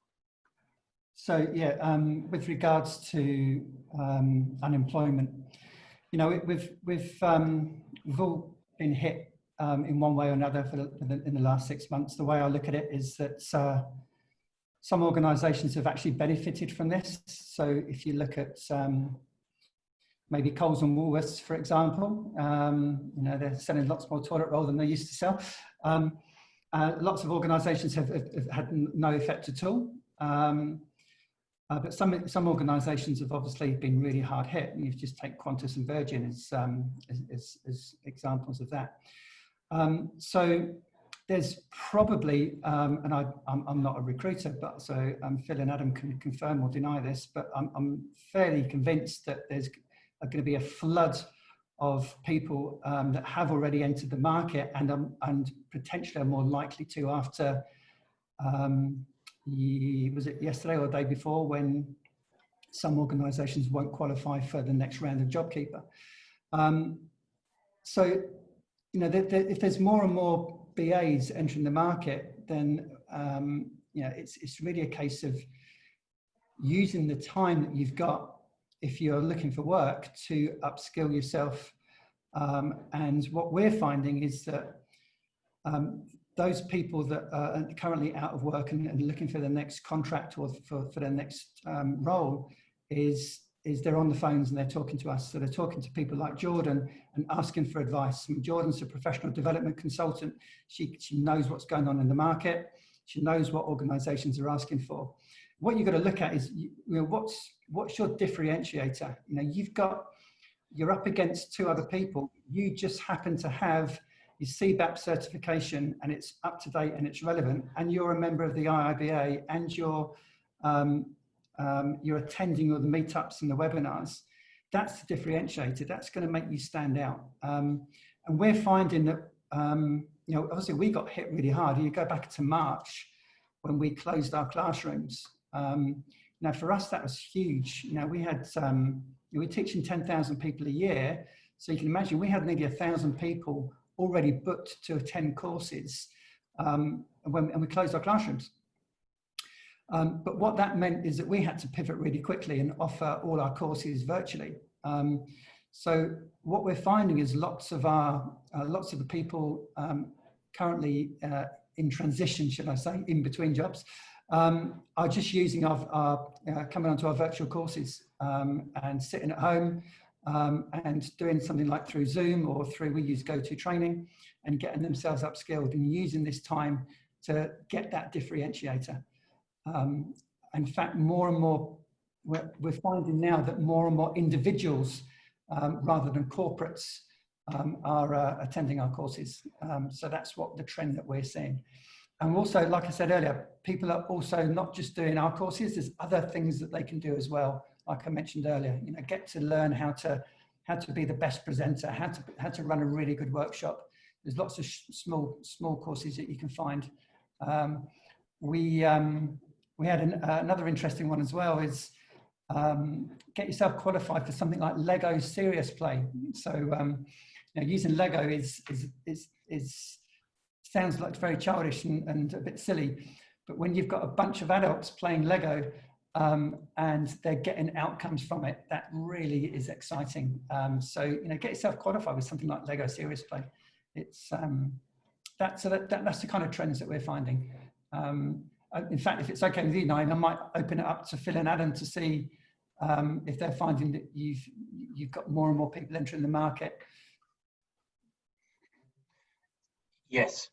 Speaker 4: So yeah, with regards to unemployment, you know, we've all been hit in one way or another in the last 6 months. The way I look at it is that some organisations have actually benefited from this. So if you look at maybe Coles and Woolworths, for example, you know, they're selling lots more toilet roll than they used to sell. Lots of organisations have had no effect at all. But some organisations have obviously been really hard hit. And you just take Qantas and Virgin as examples of that. So there's probably, and I'm not a recruiter, but so Phil and Adam can confirm or deny this, but I'm fairly convinced that there's going to be a flood of people that have already entered the market and potentially are more likely to after, was it yesterday or the day before, when some organisations won't qualify for the next round of JobKeeper. So, you know, if there's more and more BAs entering the market, then you know, it's really a case of using the time that you've got if you're looking for work to upskill yourself. And what we're finding is that those people that are currently out of work and looking for the next contract or for their next role is they're on the phones and they're talking to us. So they're talking to people like Jordan and asking for advice. And Jordan's a professional development consultant. She knows what's going on in the market. She knows what organizations are asking for. What you've got to look at is, you know, what's your differentiator? You know, you're up against two other people. You just happen to have your CBAP certification and it's up to date and it's relevant, and you're a member of the IIBA and you're attending all the meetups and the webinars. That's the differentiator. That's going to make you stand out. And we're finding that, you know, obviously we got hit really hard. You go back to March when we closed our classrooms. Now for us, that was huge. You know, we had, we're teaching 10,000 people a year. So you can imagine we had nearly 1,000 people already booked to attend courses and we closed our classrooms. But what that meant is that we had to pivot really quickly and offer all our courses virtually. So what we're finding is lots of the people currently in transition, should I say, in between jobs, are just using our coming onto our virtual courses and sitting at home and doing something like through Zoom or we use GoToTraining and getting themselves upskilled and using this time to get that differentiator. In fact, more and more, we're finding now that more and more individuals, rather than corporates, are attending our courses. So that's what the trend that we're seeing. And also, like I said earlier, people are also not just doing our courses, there's other things that they can do as well. Like I mentioned earlier, you know, get to learn how to be the best presenter, how to run a really good workshop. There's lots of small courses that you can find. We had another interesting one as well, is get yourself qualified for something like Lego Serious Play. So you know, using Lego is sounds like very childish and a bit silly, but when you've got a bunch of adults playing Lego and they're getting outcomes from it, that really is exciting. So, you know, get yourself qualified with something like Lego Serious Play. It's that's the kind of trends that we're finding. In fact, if it's okay with you, Nine, I might open it up to Phil and Adam to see if they're finding that you've got more and more people entering the market.
Speaker 5: Yes.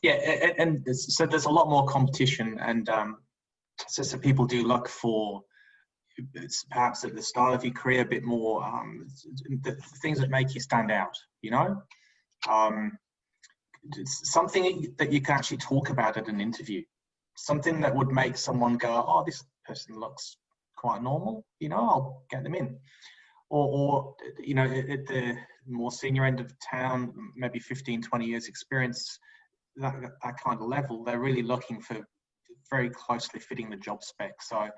Speaker 5: Yeah, and so there's a lot more competition, and so people do look for, perhaps at the start of your career, a bit more the things that make you stand out, you know. It's something that you can actually talk about at an interview, something that would make someone go, oh, this person looks quite normal, you know, I'll get them in. Or you know, at the more senior end of town, maybe 15, 20 years experience, that kind of level, they're really looking for very closely fitting the job spec. So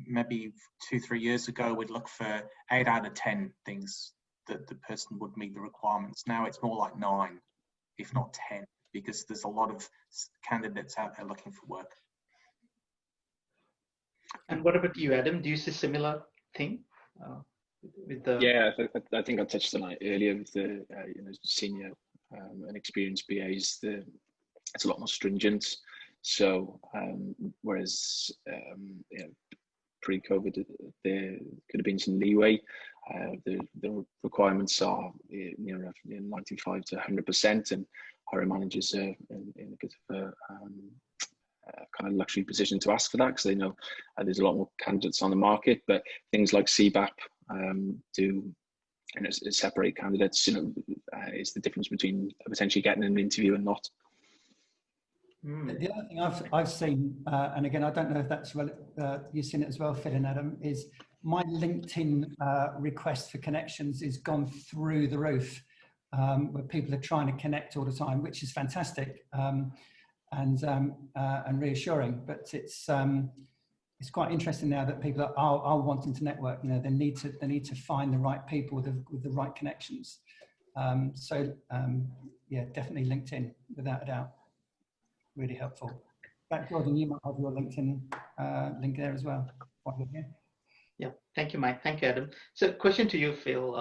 Speaker 5: maybe 2-3 years ago, we'd look for 8 out of 10 things that the person would meet the requirements. Now it's more like 9, if not 10, because there's a lot of candidates out there looking for work.
Speaker 3: And what about you, Adam? Do you see a similar thing? With the...
Speaker 6: Yeah, I think I touched on it earlier with the you know, senior and experienced BAs. It's a lot more stringent. So whereas you know, pre-COVID there could have been some leeway, the requirements are, you know, 95 to 100%, and hiring managers are in a bit of a kind of luxury position to ask for that, because they know there's a lot more candidates on the market. But things like CBAP do, you know, separate candidates. You know, it's the difference between potentially getting an interview and not.
Speaker 4: The other thing I've seen, and again, I don't know if that's you've seen it as well, Phil and Adam, is my LinkedIn request for connections is gone through the roof, where people are trying to connect all the time, which is fantastic and reassuring. But it's quite interesting now that people are wanting to network. You know, they need to find the right people with the right connections. Yeah, definitely LinkedIn, without a doubt. Really helpful. Back, Jordan, you might have your LinkedIn link there as well.
Speaker 3: Yeah, thank you, Mike. Thank you, Adam. So, question to you, Phil.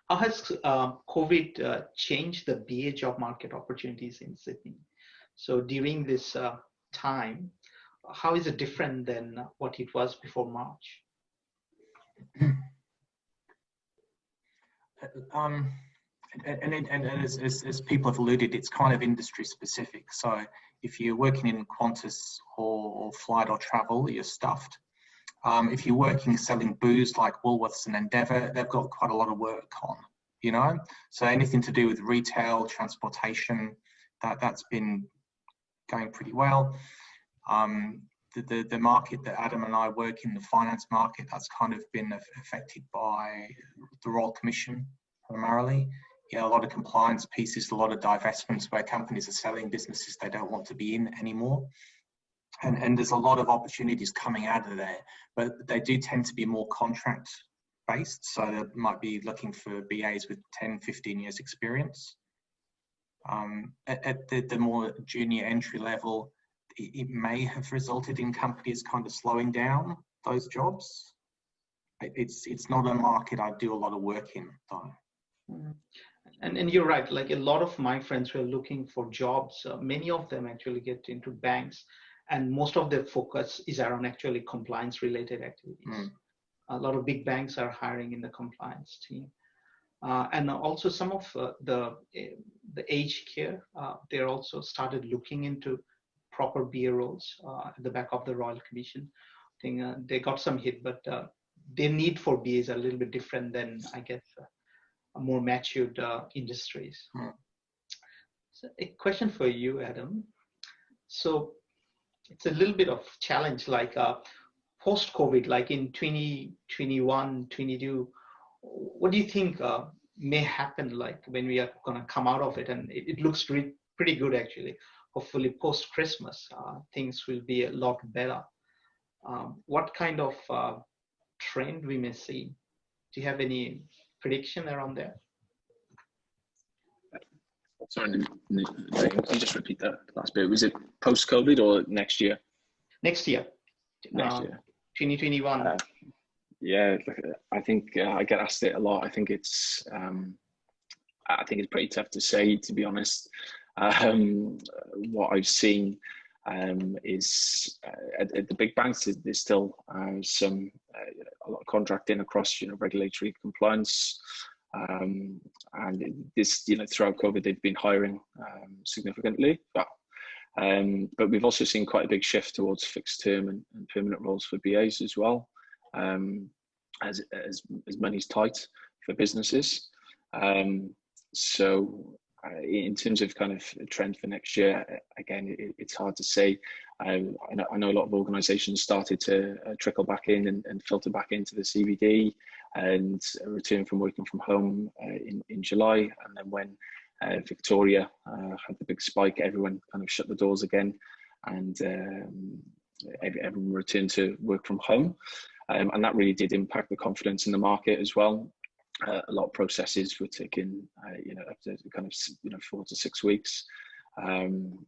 Speaker 3: How has COVID changed the BA job market opportunities in Sydney? So, during this time, how is it different than what it was before March?
Speaker 5: And as people have alluded, it's kind of industry specific. So if you're working in Qantas or flight or travel, you're stuffed. If you're working selling booze like Woolworths and Endeavour, they've got quite a lot of work on, you know. So anything to do with retail, transportation, that's been going pretty well. The market that Adam and I work in, the finance market, that's kind of been affected by the Royal Commission primarily. Yeah, a lot of compliance pieces, a lot of divestments where companies are selling businesses they don't want to be in anymore. And there's a lot of opportunities coming out of there, but they do tend to be more contract based. So they might be looking for BAs with 10, 15 years experience. At the more junior entry level, it may have resulted in companies kind of slowing down those jobs. It's not a market I do a lot of work in, though.
Speaker 3: And you're right, like a lot of my friends who are looking for jobs, many of them actually get into banks, and most of their focus is around actually compliance related activities. A lot of big banks are hiring in the compliance team. And also some of the aged care, they're also started looking into proper BA roles at the back of the Royal Commission. I think they got some hit, but their need for BA is a little bit different than, I guess, more matured industries. So a question for you, Adam. So it's a little bit of challenge, like post-COVID, like in 2021, 22, what do you think may happen, like when we are going to come out of it? And it looks pretty good, actually. Hopefully post-Christmas, things will be a lot better. What kind of trend we may see? Do you have any prediction around there?
Speaker 6: Sorry, can you just repeat that last bit? Was it post-COVID or next year?
Speaker 3: Next year.
Speaker 6: Next year.
Speaker 3: 2021.
Speaker 6: Yeah, I think I get asked it a lot. I think it's pretty tough to say, to be honest. What I've seen is at the big banks, there's still a lot of contracting across, regulatory compliance. And this, throughout COVID, they've been hiring significantly, but we've also seen quite a big shift towards fixed term and permanent roles for BAs as well, as money's tight for businesses. So in terms of kind of a trend for next year, again, it's hard to say. I know a lot of organisations started to trickle back in and filter back into the CBD and return from working from home in July. And then when Victoria had the big spike, everyone kind of shut the doors again, and everyone returned to work from home. And that really did impact the confidence in the market as well. A lot of processes were taking, up to kind of 4 to 6 weeks, and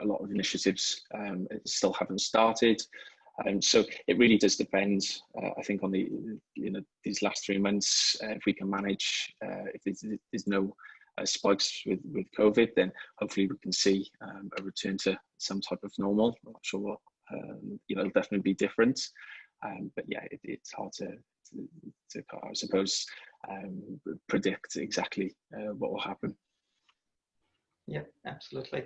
Speaker 6: a lot of initiatives still haven't started. So it really does depend, I think, on these last 3 months. If we can manage, if there's no spikes with COVID, then hopefully we can see a return to some type of normal. I'm not sure what, it'll definitely be different. But yeah, it's hard to I suppose, predict exactly what will happen.
Speaker 3: Yeah, absolutely.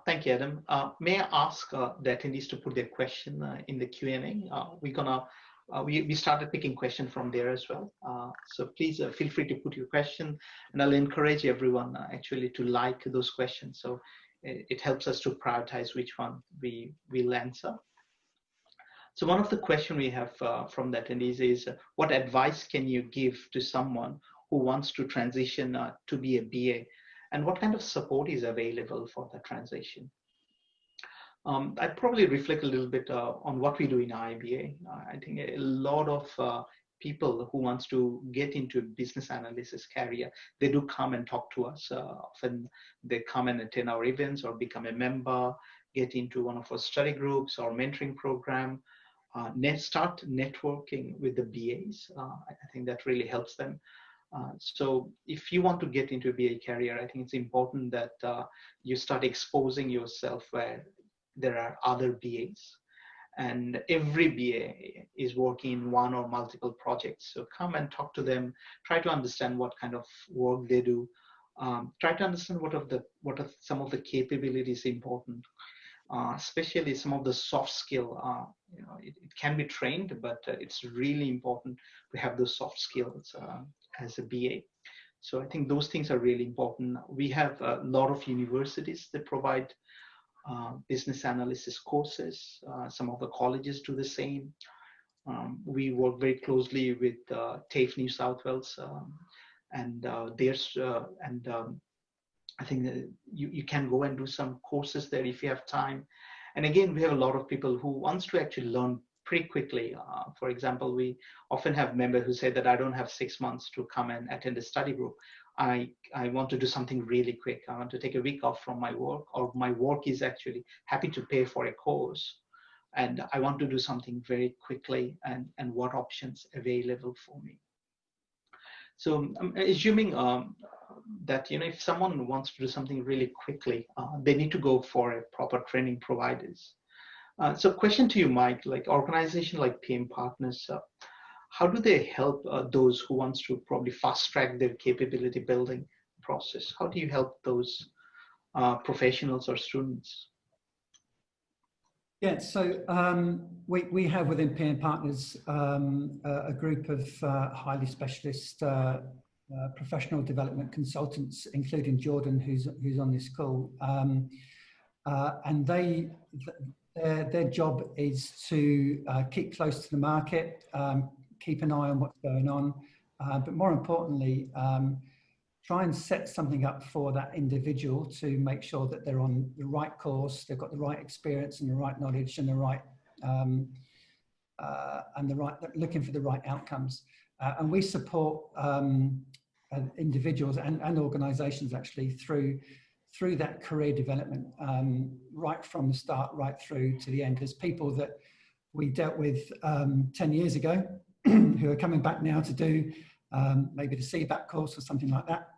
Speaker 3: Thank you, Adam. May I ask the attendees to put their question in the Q&A? We started picking questions from there as well. So please feel free to put your question, and I'll encourage everyone actually to like those questions. So it helps us to prioritize which one we will answer. So one of the questions we have from the attendees is, what advice can you give to someone who wants to transition to be a BA, and what kind of support is available for the transition? I'd probably reflect a little bit on what we do in IBA. I think a lot of people who wants to get into business analysis career, they do come and talk to us. Often they come and attend our events or become a member, get into one of our study groups or mentoring program. Start networking with the BAs. I think that really helps them. So if you want to get into a BA career, I think it's important that you start exposing yourself where there are other BAs. And every BA is working in one or multiple projects. So come and talk to them, try to understand what kind of work they do. Try to understand what are some of the capabilities important. Especially some of the soft skill, it can be trained, but it's really important to have those soft skills as a BA. So I think those things are really important. We have a lot of universities that provide business analysis courses. Some of the colleges do the same. We work very closely with TAFE New South Wales, I think that you can go and do some courses there if you have time. And again, we have a lot of people who wants to actually learn pretty quickly. For example, we often have members who say that I don't have 6 months to come and attend a study group. I want to do something really quick. I want to take a week off from my work, or my work is actually happy to pay for a course. And I want to do something very quickly, and what options available for me. So I'm assuming that if someone wants to do something really quickly, they need to go for a proper training providers. So question to you, Mike, like organization like PM Partners, how do they help those who wants to probably fast track their capability building process? How do you help those professionals or students?
Speaker 4: Yeah, so we have within PM Partners a group of highly specialist professional development consultants, including Jordan, who's on this call, and their job is to keep close to the market, keep an eye on what's going on, but more importantly, try and set something up for that individual to make sure that they're on the right course, they've got the right experience and the right knowledge and the right looking for the right outcomes. And we support individuals and organisations actually through that career development, right from the start, right through to the end. There's people that we dealt with 10 years ago who are coming back now to do maybe the Ccba course or something like that.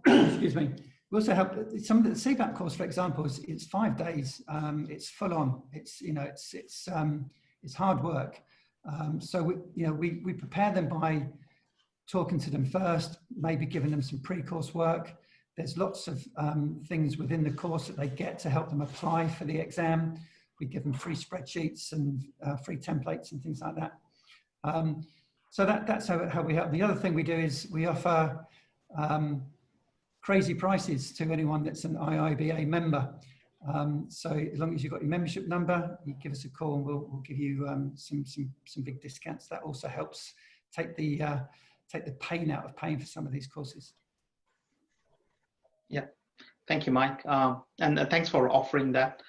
Speaker 4: Excuse me. We also have some of the Ccba course, for example, it's 5 days. It's full on. It's hard work. So we prepare them by talking to them first, maybe giving them some pre-course work. There's lots of things within the course that they get to help them apply for the exam. We give them free spreadsheets and free templates and things like that. So that's how we help. The other thing we do is we offer crazy prices to anyone that's an IIBA member. So as long as you've got your membership number, you give us a call and we'll give you some big discounts. That also helps take the pain out of paying for some of these courses.
Speaker 3: Yeah, thank you, Mike. And thanks for offering that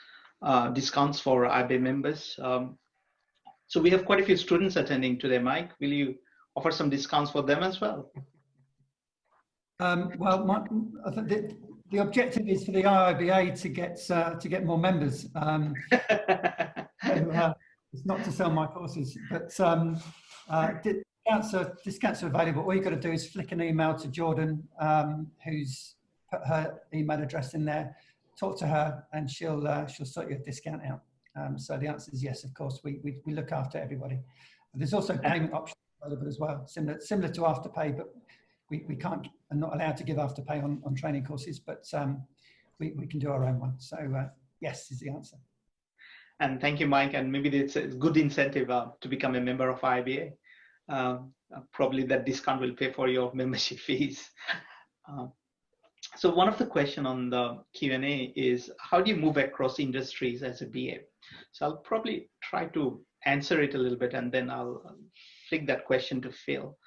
Speaker 3: discounts for IIBA members. So we have quite a few students attending today, Mike. Will you offer some discounts for them as well?
Speaker 4: Well, I think the objective is for the IIBA to get more members. It's not to sell my courses, but discounts are available. All you've got to do is flick an email to Jordan, who's put her email address in there. Talk to her, and she'll sort your discount out. So the answer is yes, of course. We look after everybody. There's also payment options available as well, similar to Afterpay, but we can't and not allowed to give Afterpay on training courses, but we can do our own one. So yes is the answer. And
Speaker 3: thank you, Mike. And maybe it's a good incentive to become a member of IIBA. Probably that discount will pay for your membership fees. So one of the questions on the Q&A is, how do you move across industries as a BA? So I'll probably try to answer it a little bit, and then I'll flick that question to Phil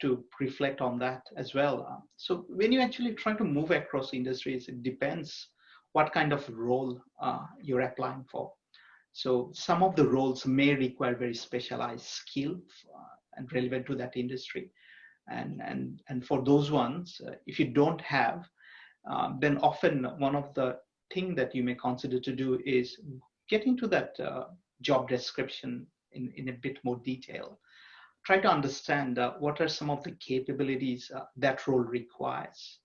Speaker 3: to reflect on that as well. So when you actually try to move across industries, it depends what kind of role you're applying for. So some of the roles may require very specialized skill and relevant to that industry. And for those ones, if you don't have, then often one of the things that you may consider to do is get into that job description in a bit more detail. Try to understand what are some of the capabilities that role requires,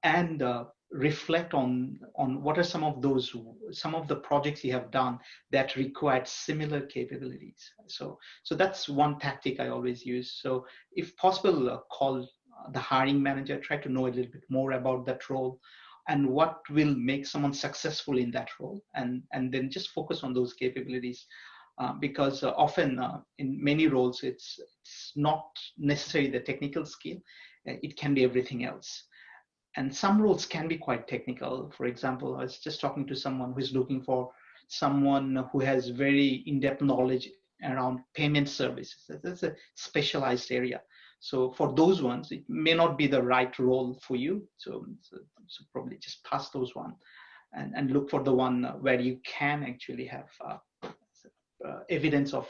Speaker 3: and reflect on what are some of the projects you have done that required similar capabilities. So that's one tactic I always use. So if possible, call the hiring manager, try to know a little bit more about that role and what will make someone successful in that role, and then just focus on those capabilities. Because often in many roles, it's not necessarily the technical skill, it can be everything else. And some roles can be quite technical. For example, I was just talking to someone who's looking for someone who has very in-depth knowledge around payment services. That's a specialized area. So for those ones, it may not be the right role for you. So probably just pass those one and look for the one where you can actually have evidence of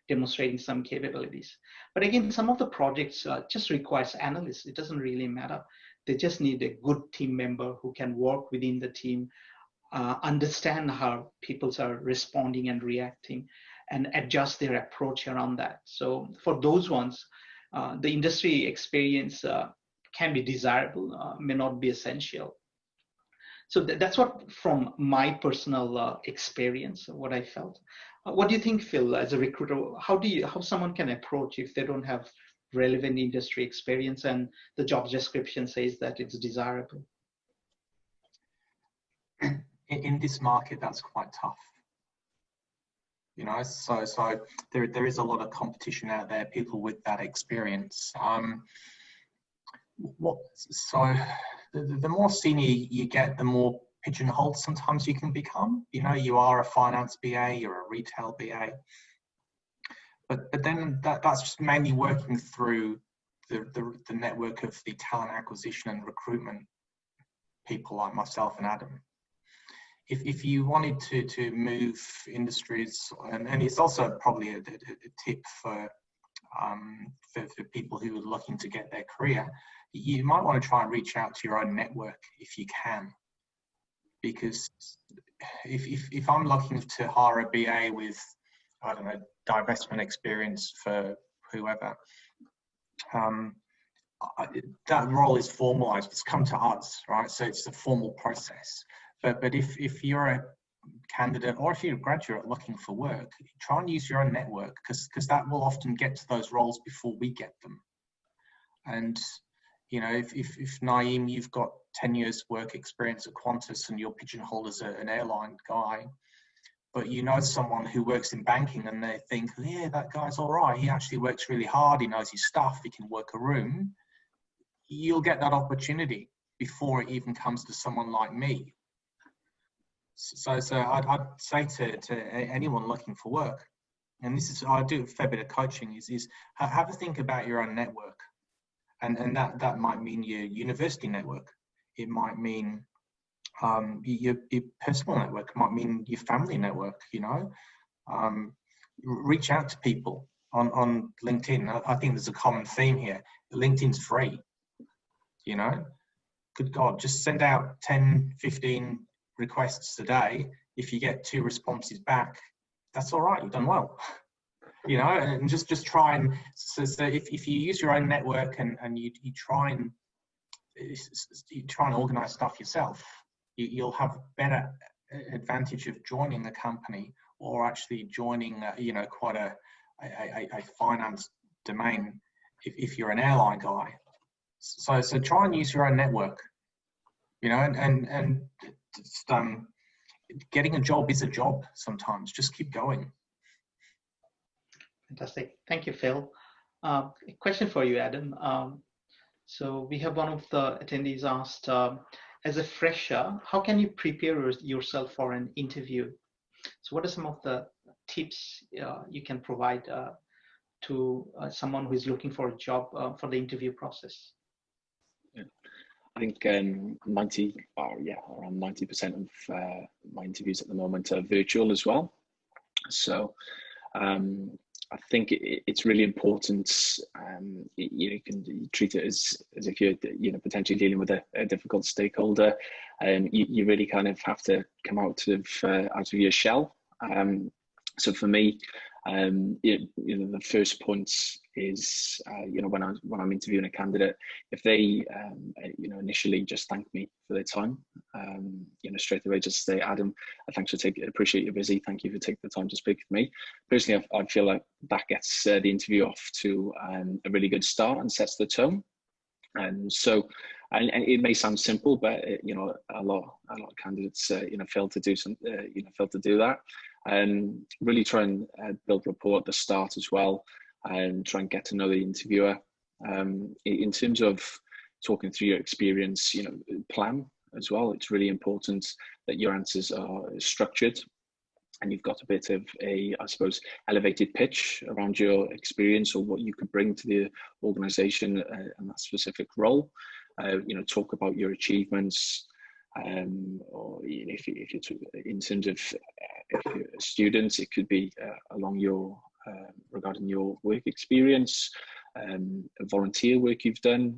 Speaker 3: demonstrating some capabilities. But again, some of the projects just requires analysts. It doesn't really matter. They just need a good team member who can work within the team, understand how people are responding and reacting, and adjust their approach around that. So for those ones, the industry experience can be desirable, may not be essential. So that's what, from my personal experience, what I felt. What do you think, Phil, as a recruiter? How someone can approach if they don't have relevant industry experience and the job description says that it's desirable?
Speaker 5: In this market, that's quite tough. You know, so there is a lot of competition out there, people with that experience. The more senior you get, the more pigeonholed sometimes you can become. You know, you are a finance BA, you're a retail BA. But then that's just mainly working through the network of the talent acquisition and recruitment people like myself and Adam. if you wanted to move industries, and it's also probably a tip for people who are looking to get their career, you might want to try and reach out to your own network if you can. Because if I'm looking to hire a BA with, I don't know, divestment experience for whoever, that role is formalized. It's come to us, right? So it's a formal process. But if you're a candidate or if you're a graduate looking for work, try and use your own network, because that will often get to those roles before we get them. And you know, if Naeem, you've got 10 years work experience at Qantas and you're pigeonholed as an airline guy, but you know someone who works in banking and they think, yeah, that guy's all right, he actually works really hard, he knows his stuff, he can work a room, you'll get that opportunity before it even comes to someone like me. So I'd say to anyone looking for work, and this is, I do a fair bit of coaching, is have a think about your own network. And that might mean your university network. It might mean your personal network. It might mean your family network, you know. Reach out to people on LinkedIn. I think there's a common theme here. LinkedIn's free, you know. Good God, just send out 10, 15 requests a day. If you get 2 responses back, that's all right, you've done well. You know, and just try and, so if you use your own network and you try and organize stuff yourself, you'll have better advantage of joining a company or actually joining, you know, quite a finance domain if you're an airline guy. So try and use your own network, you know, and just, getting a job is a job sometimes. Just keep going.
Speaker 3: Fantastic. Thank you, Phil. A question for you, Adam. So we have one of the attendees asked, as a fresher, how can you prepare yourself for an interview? So what are some of the tips you can provide to someone who is looking for a job for the interview process?
Speaker 6: Yeah. I think around 90% of my interviews at the moment are virtual as well. So I think it's really important. You can treat it as if you're, you know, potentially dealing with a difficult stakeholder. You really kind of have to come out of your shell. So for me, you know, the first point is, you know, when I'm interviewing a candidate, if they, you know, initially just thank me for their time, you know, straight away just say, Adam, thanks for appreciate you're busy. Thank you for taking the time to speak with me. Personally, I feel like that gets the interview off to a really good start and sets the tone. And so, and it may sound simple, but you know, a lot of candidates, you know, fail to do that. Really try and build rapport at the start as well, and try and get to know the interviewer. In terms of talking through your experience, you know, plan as well. It's really important that your answers are structured and you've got a bit of a, I suppose, elevated pitch around your experience or what you could bring to the organization and that specific role. You know, talk about your achievements, or if you're in terms of if you're a student, it could be along your regarding your work experience, volunteer work you've done.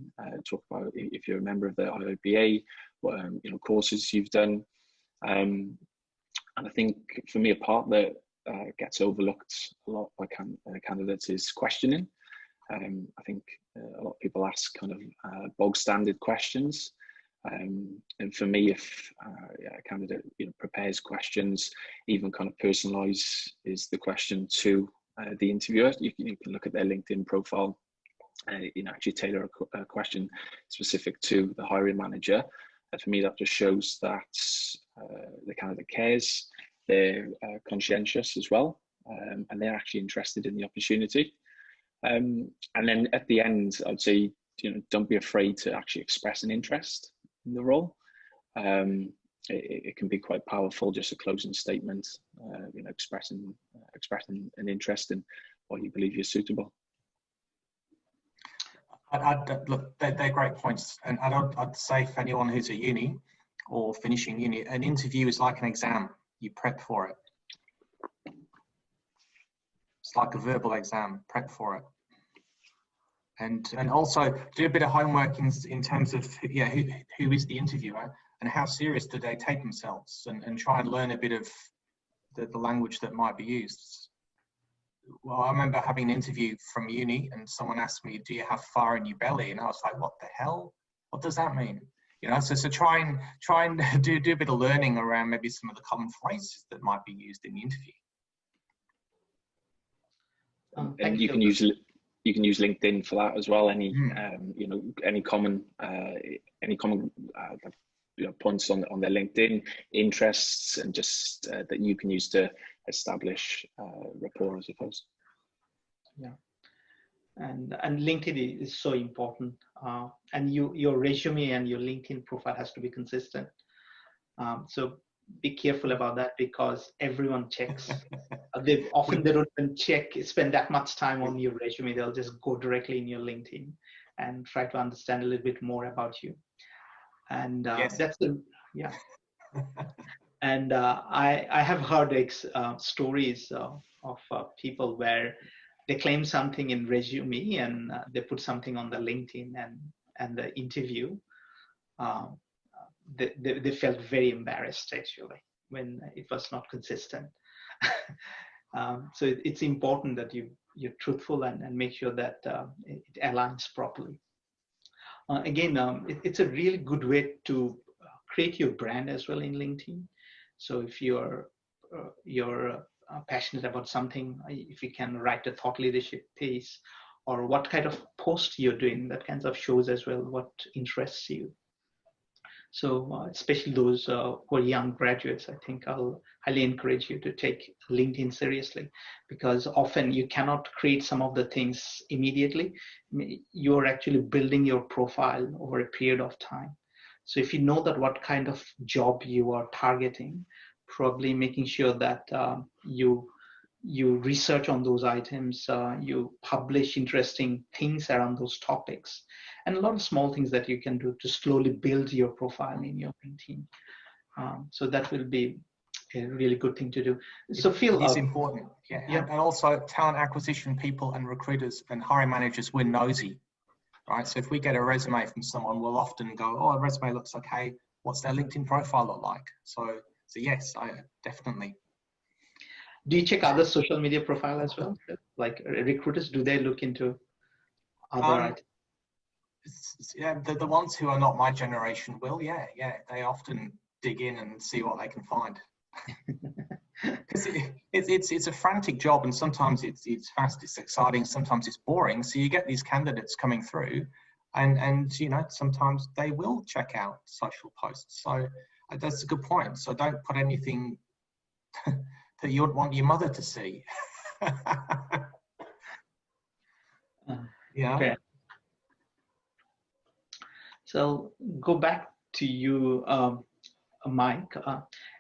Speaker 6: Talk about if you're a member of the Ecba, you know, courses you've done. And I think for me, a part that gets overlooked a lot by candidates is questioning. I think a lot of people ask kind of bog standard questions. And for me, if a candidate, you know, prepares questions, even kind of personalize is the question to the interviewer. You can look at their LinkedIn profile, you know, actually tailor a question specific to the hiring manager. And for me, that just shows that the candidate cares, they're conscientious as well, and they're actually interested in the opportunity. And then at the end, I'd say, you know, don't be afraid to actually express an interest in the role. It can be quite powerful, just a closing statement, you know, expressing an interest in what you believe you're suitable.
Speaker 5: Look, they're great points, and I'd say for anyone who's at uni, or finishing uni. An interview is like an exam. You prep for it. It's like a verbal exam, prep for it. And also do a bit of homework in terms of who is the interviewer and how serious do they take themselves, and try and learn a bit of the language that might be used. Well, I remember having an interview from uni and someone asked me, do you have fire in your belly? And I was like, what the hell? What does that mean? You know, so try and do a bit of learning around maybe some of the common phrases that might be used in the interview.
Speaker 6: And you can use LinkedIn for that as well. Any you know, any common points on their LinkedIn interests, and just that you can use to establish rapport, I suppose.
Speaker 3: Yeah, and LinkedIn is so important, and your resume and your LinkedIn profile has to be consistent. So be careful about that, because everyone checks. They don't even spend that much time on your resume. They'll just go directly in your LinkedIn and try to understand a little bit more about you. And
Speaker 5: yes.
Speaker 3: Yeah. And I have heard stories of people where they claim something in resume and they put something on the LinkedIn, and the interview, they felt very embarrassed actually when it was not consistent. So it's important that you're truthful and make sure that it aligns properly. Again, it's a really good way to create your brand as well in LinkedIn. So if you're passionate about something, if you can write a thought leadership piece, or what kind of post you're doing, that kind of shows as well what interests you. So especially those who are young graduates, I think I'll highly encourage you to take LinkedIn seriously, because often you cannot create some of the things immediately. You're actually building your profile over a period of time. So if you know that what kind of job you are targeting, probably making sure that you research on those items, you publish interesting things around those topics, and a lot of small things that you can do to slowly build your profile in your LinkedIn. So that will be a really good thing to do. So Phil,
Speaker 5: it's important. Yeah. And also talent acquisition people and recruiters and hiring managers, we're nosy, right? So if we get a resume from someone, we'll often go, oh, the resume looks okay. What's their LinkedIn profile look like? So yes, I definitely.
Speaker 3: Do you check other social media profile as well? Like recruiters, do they look into other items?
Speaker 5: Yeah, the ones who are not my generation will, they often dig in and see what they can find. Because it's a frantic job, and sometimes it's fast, it's exciting, sometimes it's boring. So you get these candidates coming through, and you know, sometimes they will check out social posts. So that's a good point. So don't put anything that you would want your mother to see. Yeah.
Speaker 3: Okay. So go back to you, Mike.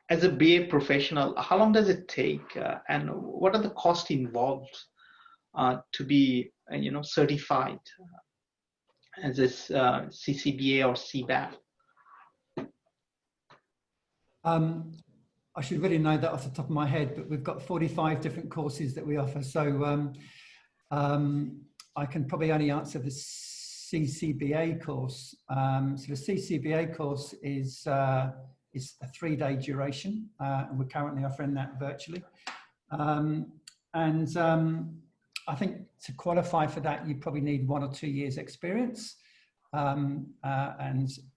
Speaker 3: As a BA professional, how long does it take, and what are the costs involved to be, certified as a CCBA or CBAP?
Speaker 4: I should really know that off the top of my head, but we've got 45 different courses that we offer. So I can probably only answer the CCBA course. So the CCBA course is a 3-day duration, and we're currently offering that virtually. I think to qualify for that, you probably need 1 or 2 years experience. And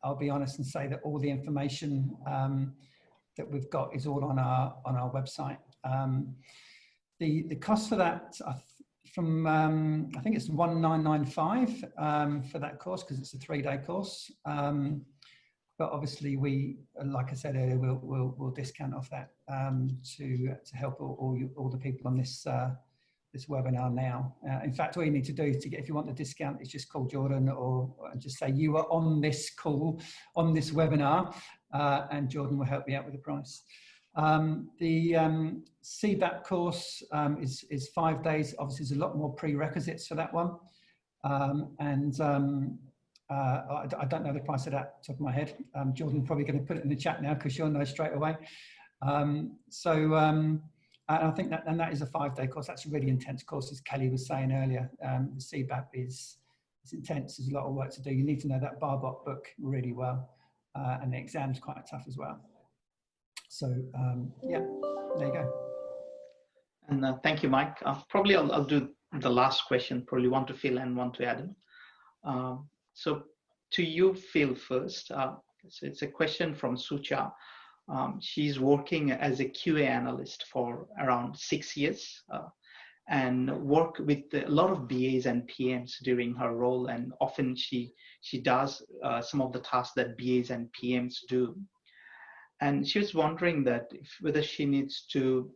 Speaker 4: I'll be honest and say that all the information that we've got is all on our website. The cost for that I think it's 1,995 for that course, because it's a 3-day course. But obviously we, like I said earlier, we'll discount off that to help all the people on this this webinar now. In fact, all you need to do to if you want the discount is just call Jordan or just say you are on this call, on this webinar, and Jordan will help you out with the price. The CBAP course is 5 days. Obviously, there's a lot more prerequisites for that one. I don't know the price of that top of my head. Jordan's probably going to put it in the chat now because you'll know straight away. And I think that is a 5-day course. That's a really intense course, as Kelly was saying earlier. The CBAP is intense. There's a lot of work to do. You need to know that Barbot book really well, and the exam's quite tough as well. So yeah, there you go.
Speaker 3: And thank you, Mike. Probably I'll do the last question, probably one to Phil and one to Adam. So to you, Phil, first. So it's a question from Sucha. She's working as a QA analyst for around 6 years and work with a lot of BAs and PMs during her role. And often she does some of the tasks that BAs and PMs do. And she was wondering that whether she needs to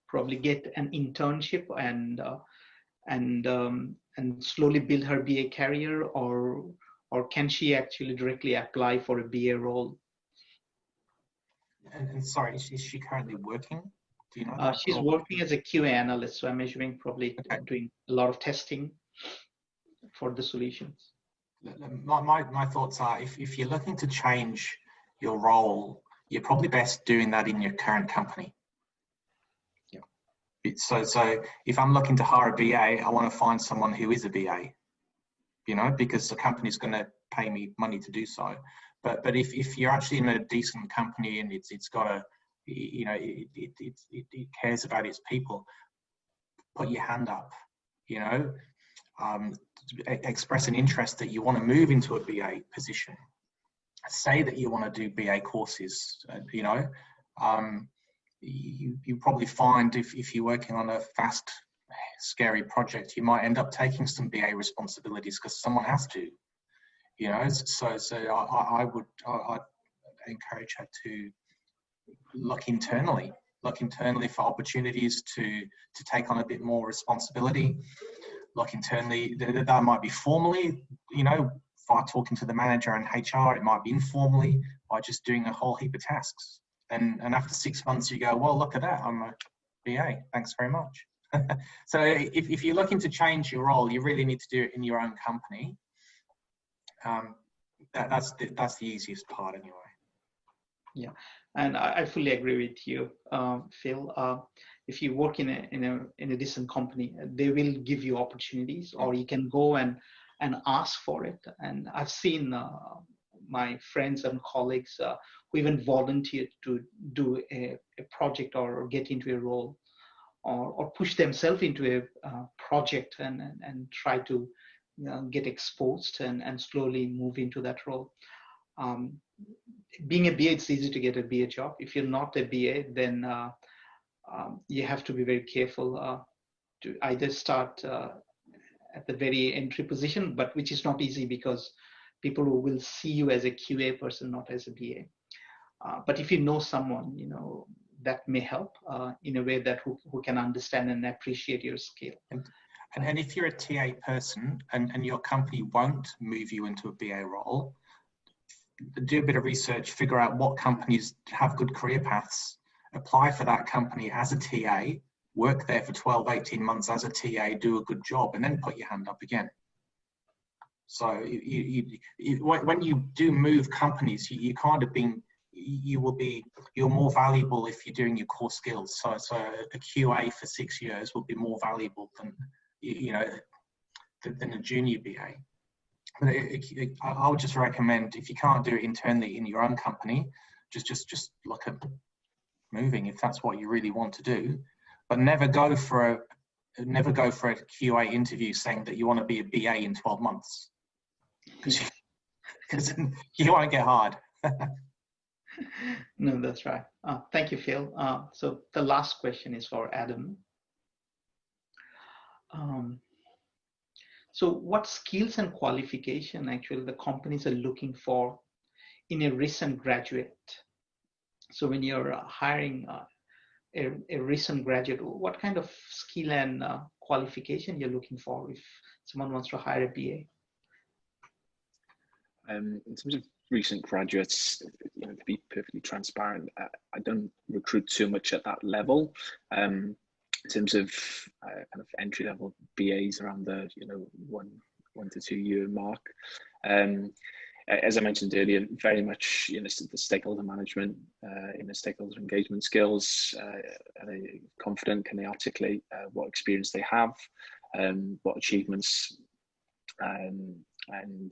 Speaker 3: probably get an internship and slowly build her BA career, or can she actually directly apply for a BA role?
Speaker 5: And sorry, is she currently working? Do you know?
Speaker 3: She's working as a QA analyst, so I'm measuring probably doing a lot of testing for the solutions.
Speaker 5: My thoughts are, if you're looking to change your role, you're probably best doing that in your current company. So if I'm looking to hire a BA, I want to find someone who is a BA, you know, because the company's going to pay me money to do so. But if you're actually in a decent company and it's got a, you know, it cares about its people, put your hand up, you know, express an interest that you want to move into a BA position. Say that you want to do BA courses, you know. You probably find if you're working on a fast, scary project, you might end up taking some BA responsibilities because someone has to, you know. So I'd encourage her to look internally for opportunities to take on a bit more responsibility. Look internally. That might be formally, you know, by talking to the manager and HR. It might be informally by just doing a whole heap of tasks. And after 6 months, you go, well, look at that, I'm a BA, thanks very much. So if you're looking to change your role, you really need to do it in your own company. That's the easiest part anyway.
Speaker 3: Yeah, and I fully agree with you, Phil. If you work in a decent company, they will give you opportunities, or you can go and ask for it. And I've seen my friends and colleagues who even volunteered to do a project or get into a role, or push themselves into a project and try to, you know, get exposed and slowly move into that role. Being a BA, it's easy to get a BA job. If you're not a BA, then you have to be very careful to either start at the very entry position, but which is not easy because people will see you as a QA person, not as a BA. But if you know someone, you know, that may help in a way that who can understand and appreciate your skill.
Speaker 5: And if you're a TA person and your company won't move you into a BA role, do a bit of research, figure out what companies have good career paths, apply for that company as a TA, work there for 12, 18 months as a TA, do a good job, and then put your hand up again. So when you do move companies, you kind of you're more valuable if you're doing your core skills. So a QA for 6 years will be more valuable than, you know, than a junior BA. But I would just recommend, if you can't do it internally in your own company, just look at moving if that's what you really want to do. But never go for a QA interview saying that you want to be a BA in 12 months, because you won't get hired.
Speaker 3: No, that's right. Thank you, Phil. So the last question is for Adam. So what skills and qualification actually the companies are looking for in a recent graduate? So when you're hiring a recent graduate, what kind of skill and qualification you're looking for if someone wants to hire a BA?
Speaker 6: In terms of recent graduates, you know, to be perfectly transparent, I don't recruit too much at that level. In terms of kind of entry-level BAs around the, you know, to 2 year mark. As I mentioned earlier, very much the stakeholder management, stakeholder engagement skills. Are they confident? Can they articulate what experience they have, what achievements, and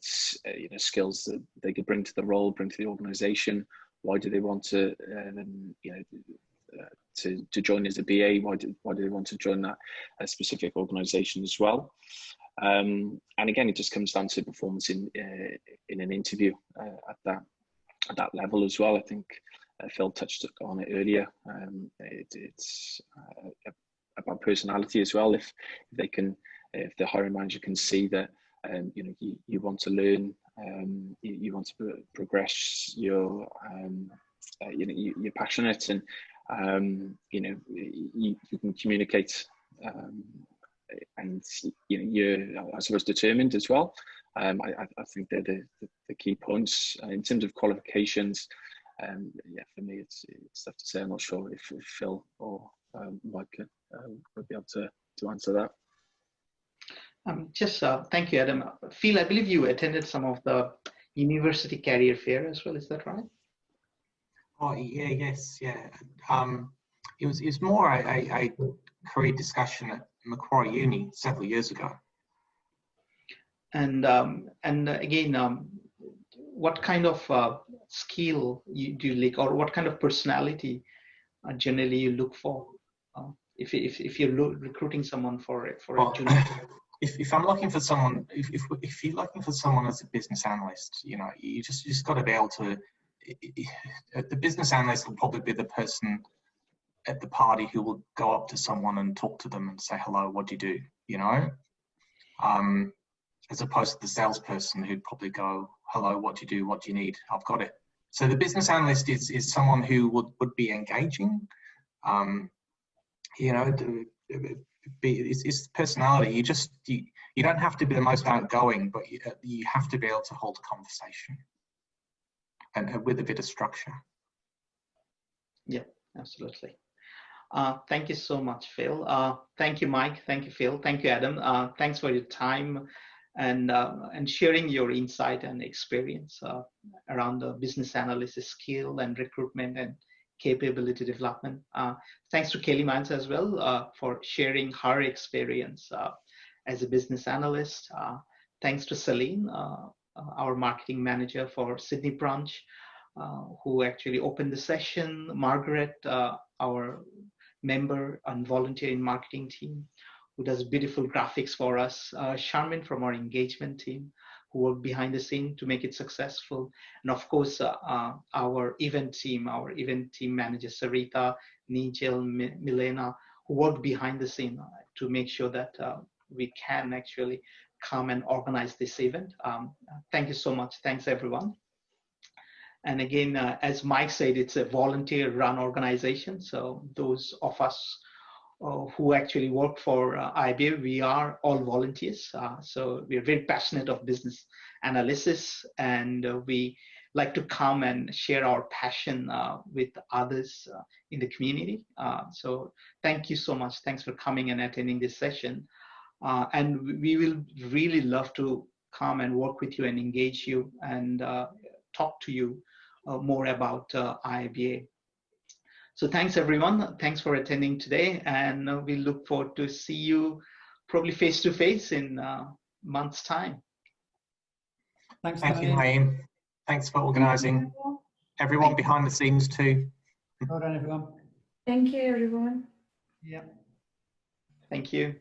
Speaker 6: skills that they could bring to the role, bring to the organisation? Why do they want to join as a BA? Why do they want to join that specific organisation as well? And again, it just comes down to performance in an interview at that level as well. I think Phil touched on it earlier. It's about personality as well. If the hiring manager can see that you want to learn, you want to progress, you're passionate, and you can communicate. And you're, I suppose, determined as well. I think they're the key points in terms of qualifications. For me, it's tough to say. I'm not sure if Phil or Mike would be able to answer that.
Speaker 3: Thank you, Adam. Phil, I believe you attended some of the university career fair as well. Is that right?
Speaker 5: Oh yeah, yes, yeah. It was more a career discussion at Macquarie Uni several years ago.
Speaker 3: And again, what kind of skill do you like, or what kind of personality generally you look for if you're recruiting someone for a junior?
Speaker 5: If I'm looking for someone, if you're looking for someone as a business analyst, you just got to be able to. The business analyst will probably be the person at the party who will go up to someone and talk to them and say, hello, what do you do? As opposed to the salesperson who'd probably go, hello, what do you do? What do you need? I've got it. So the business analyst is someone who would be engaging. It's personality. You don't have to be the most outgoing, but you have to be able to hold a conversation and with a bit of structure.
Speaker 3: Yeah, absolutely. Thank you so much, Phil. Thank you, Mike. Thank you, Phil. Thank you, Adam. Thanks for your time and sharing your insight and experience around the business analysis skill and recruitment and capability development. Thanks to Kelly Myles as well for sharing her experience as a business analyst. Thanks to Celine, our marketing manager for Sydney branch, who actually opened the session. Margaret, our member and volunteer in marketing team, who does beautiful graphics for us. Charmin from our engagement team, who worked behind the scene to make it successful. And of course, our event team manager, Sarita, Nigel, Milena, who worked behind the scene to make sure that we can actually come and organize this event. Thank you so much. Thanks, everyone. And again, as Mike said, it's a volunteer-run organization. So those of us who actually work for Ecba, we are all volunteers. So we are very passionate of business analysis, and we like to come and share our passion with others in the community. So thank you so much. Thanks for coming and attending this session. And we will really love to come and work with you and engage you and talk to you more about Ecba. So thanks, everyone. Thanks for attending today. And we look forward to see you probably face-to-face in a month's time.
Speaker 4: Thanks,
Speaker 5: Thank you, Naeem. Thanks for organising. Everyone behind the scenes too.
Speaker 4: Well done, everyone.
Speaker 1: Thank you, everyone.
Speaker 4: Yeah.
Speaker 3: Thank you.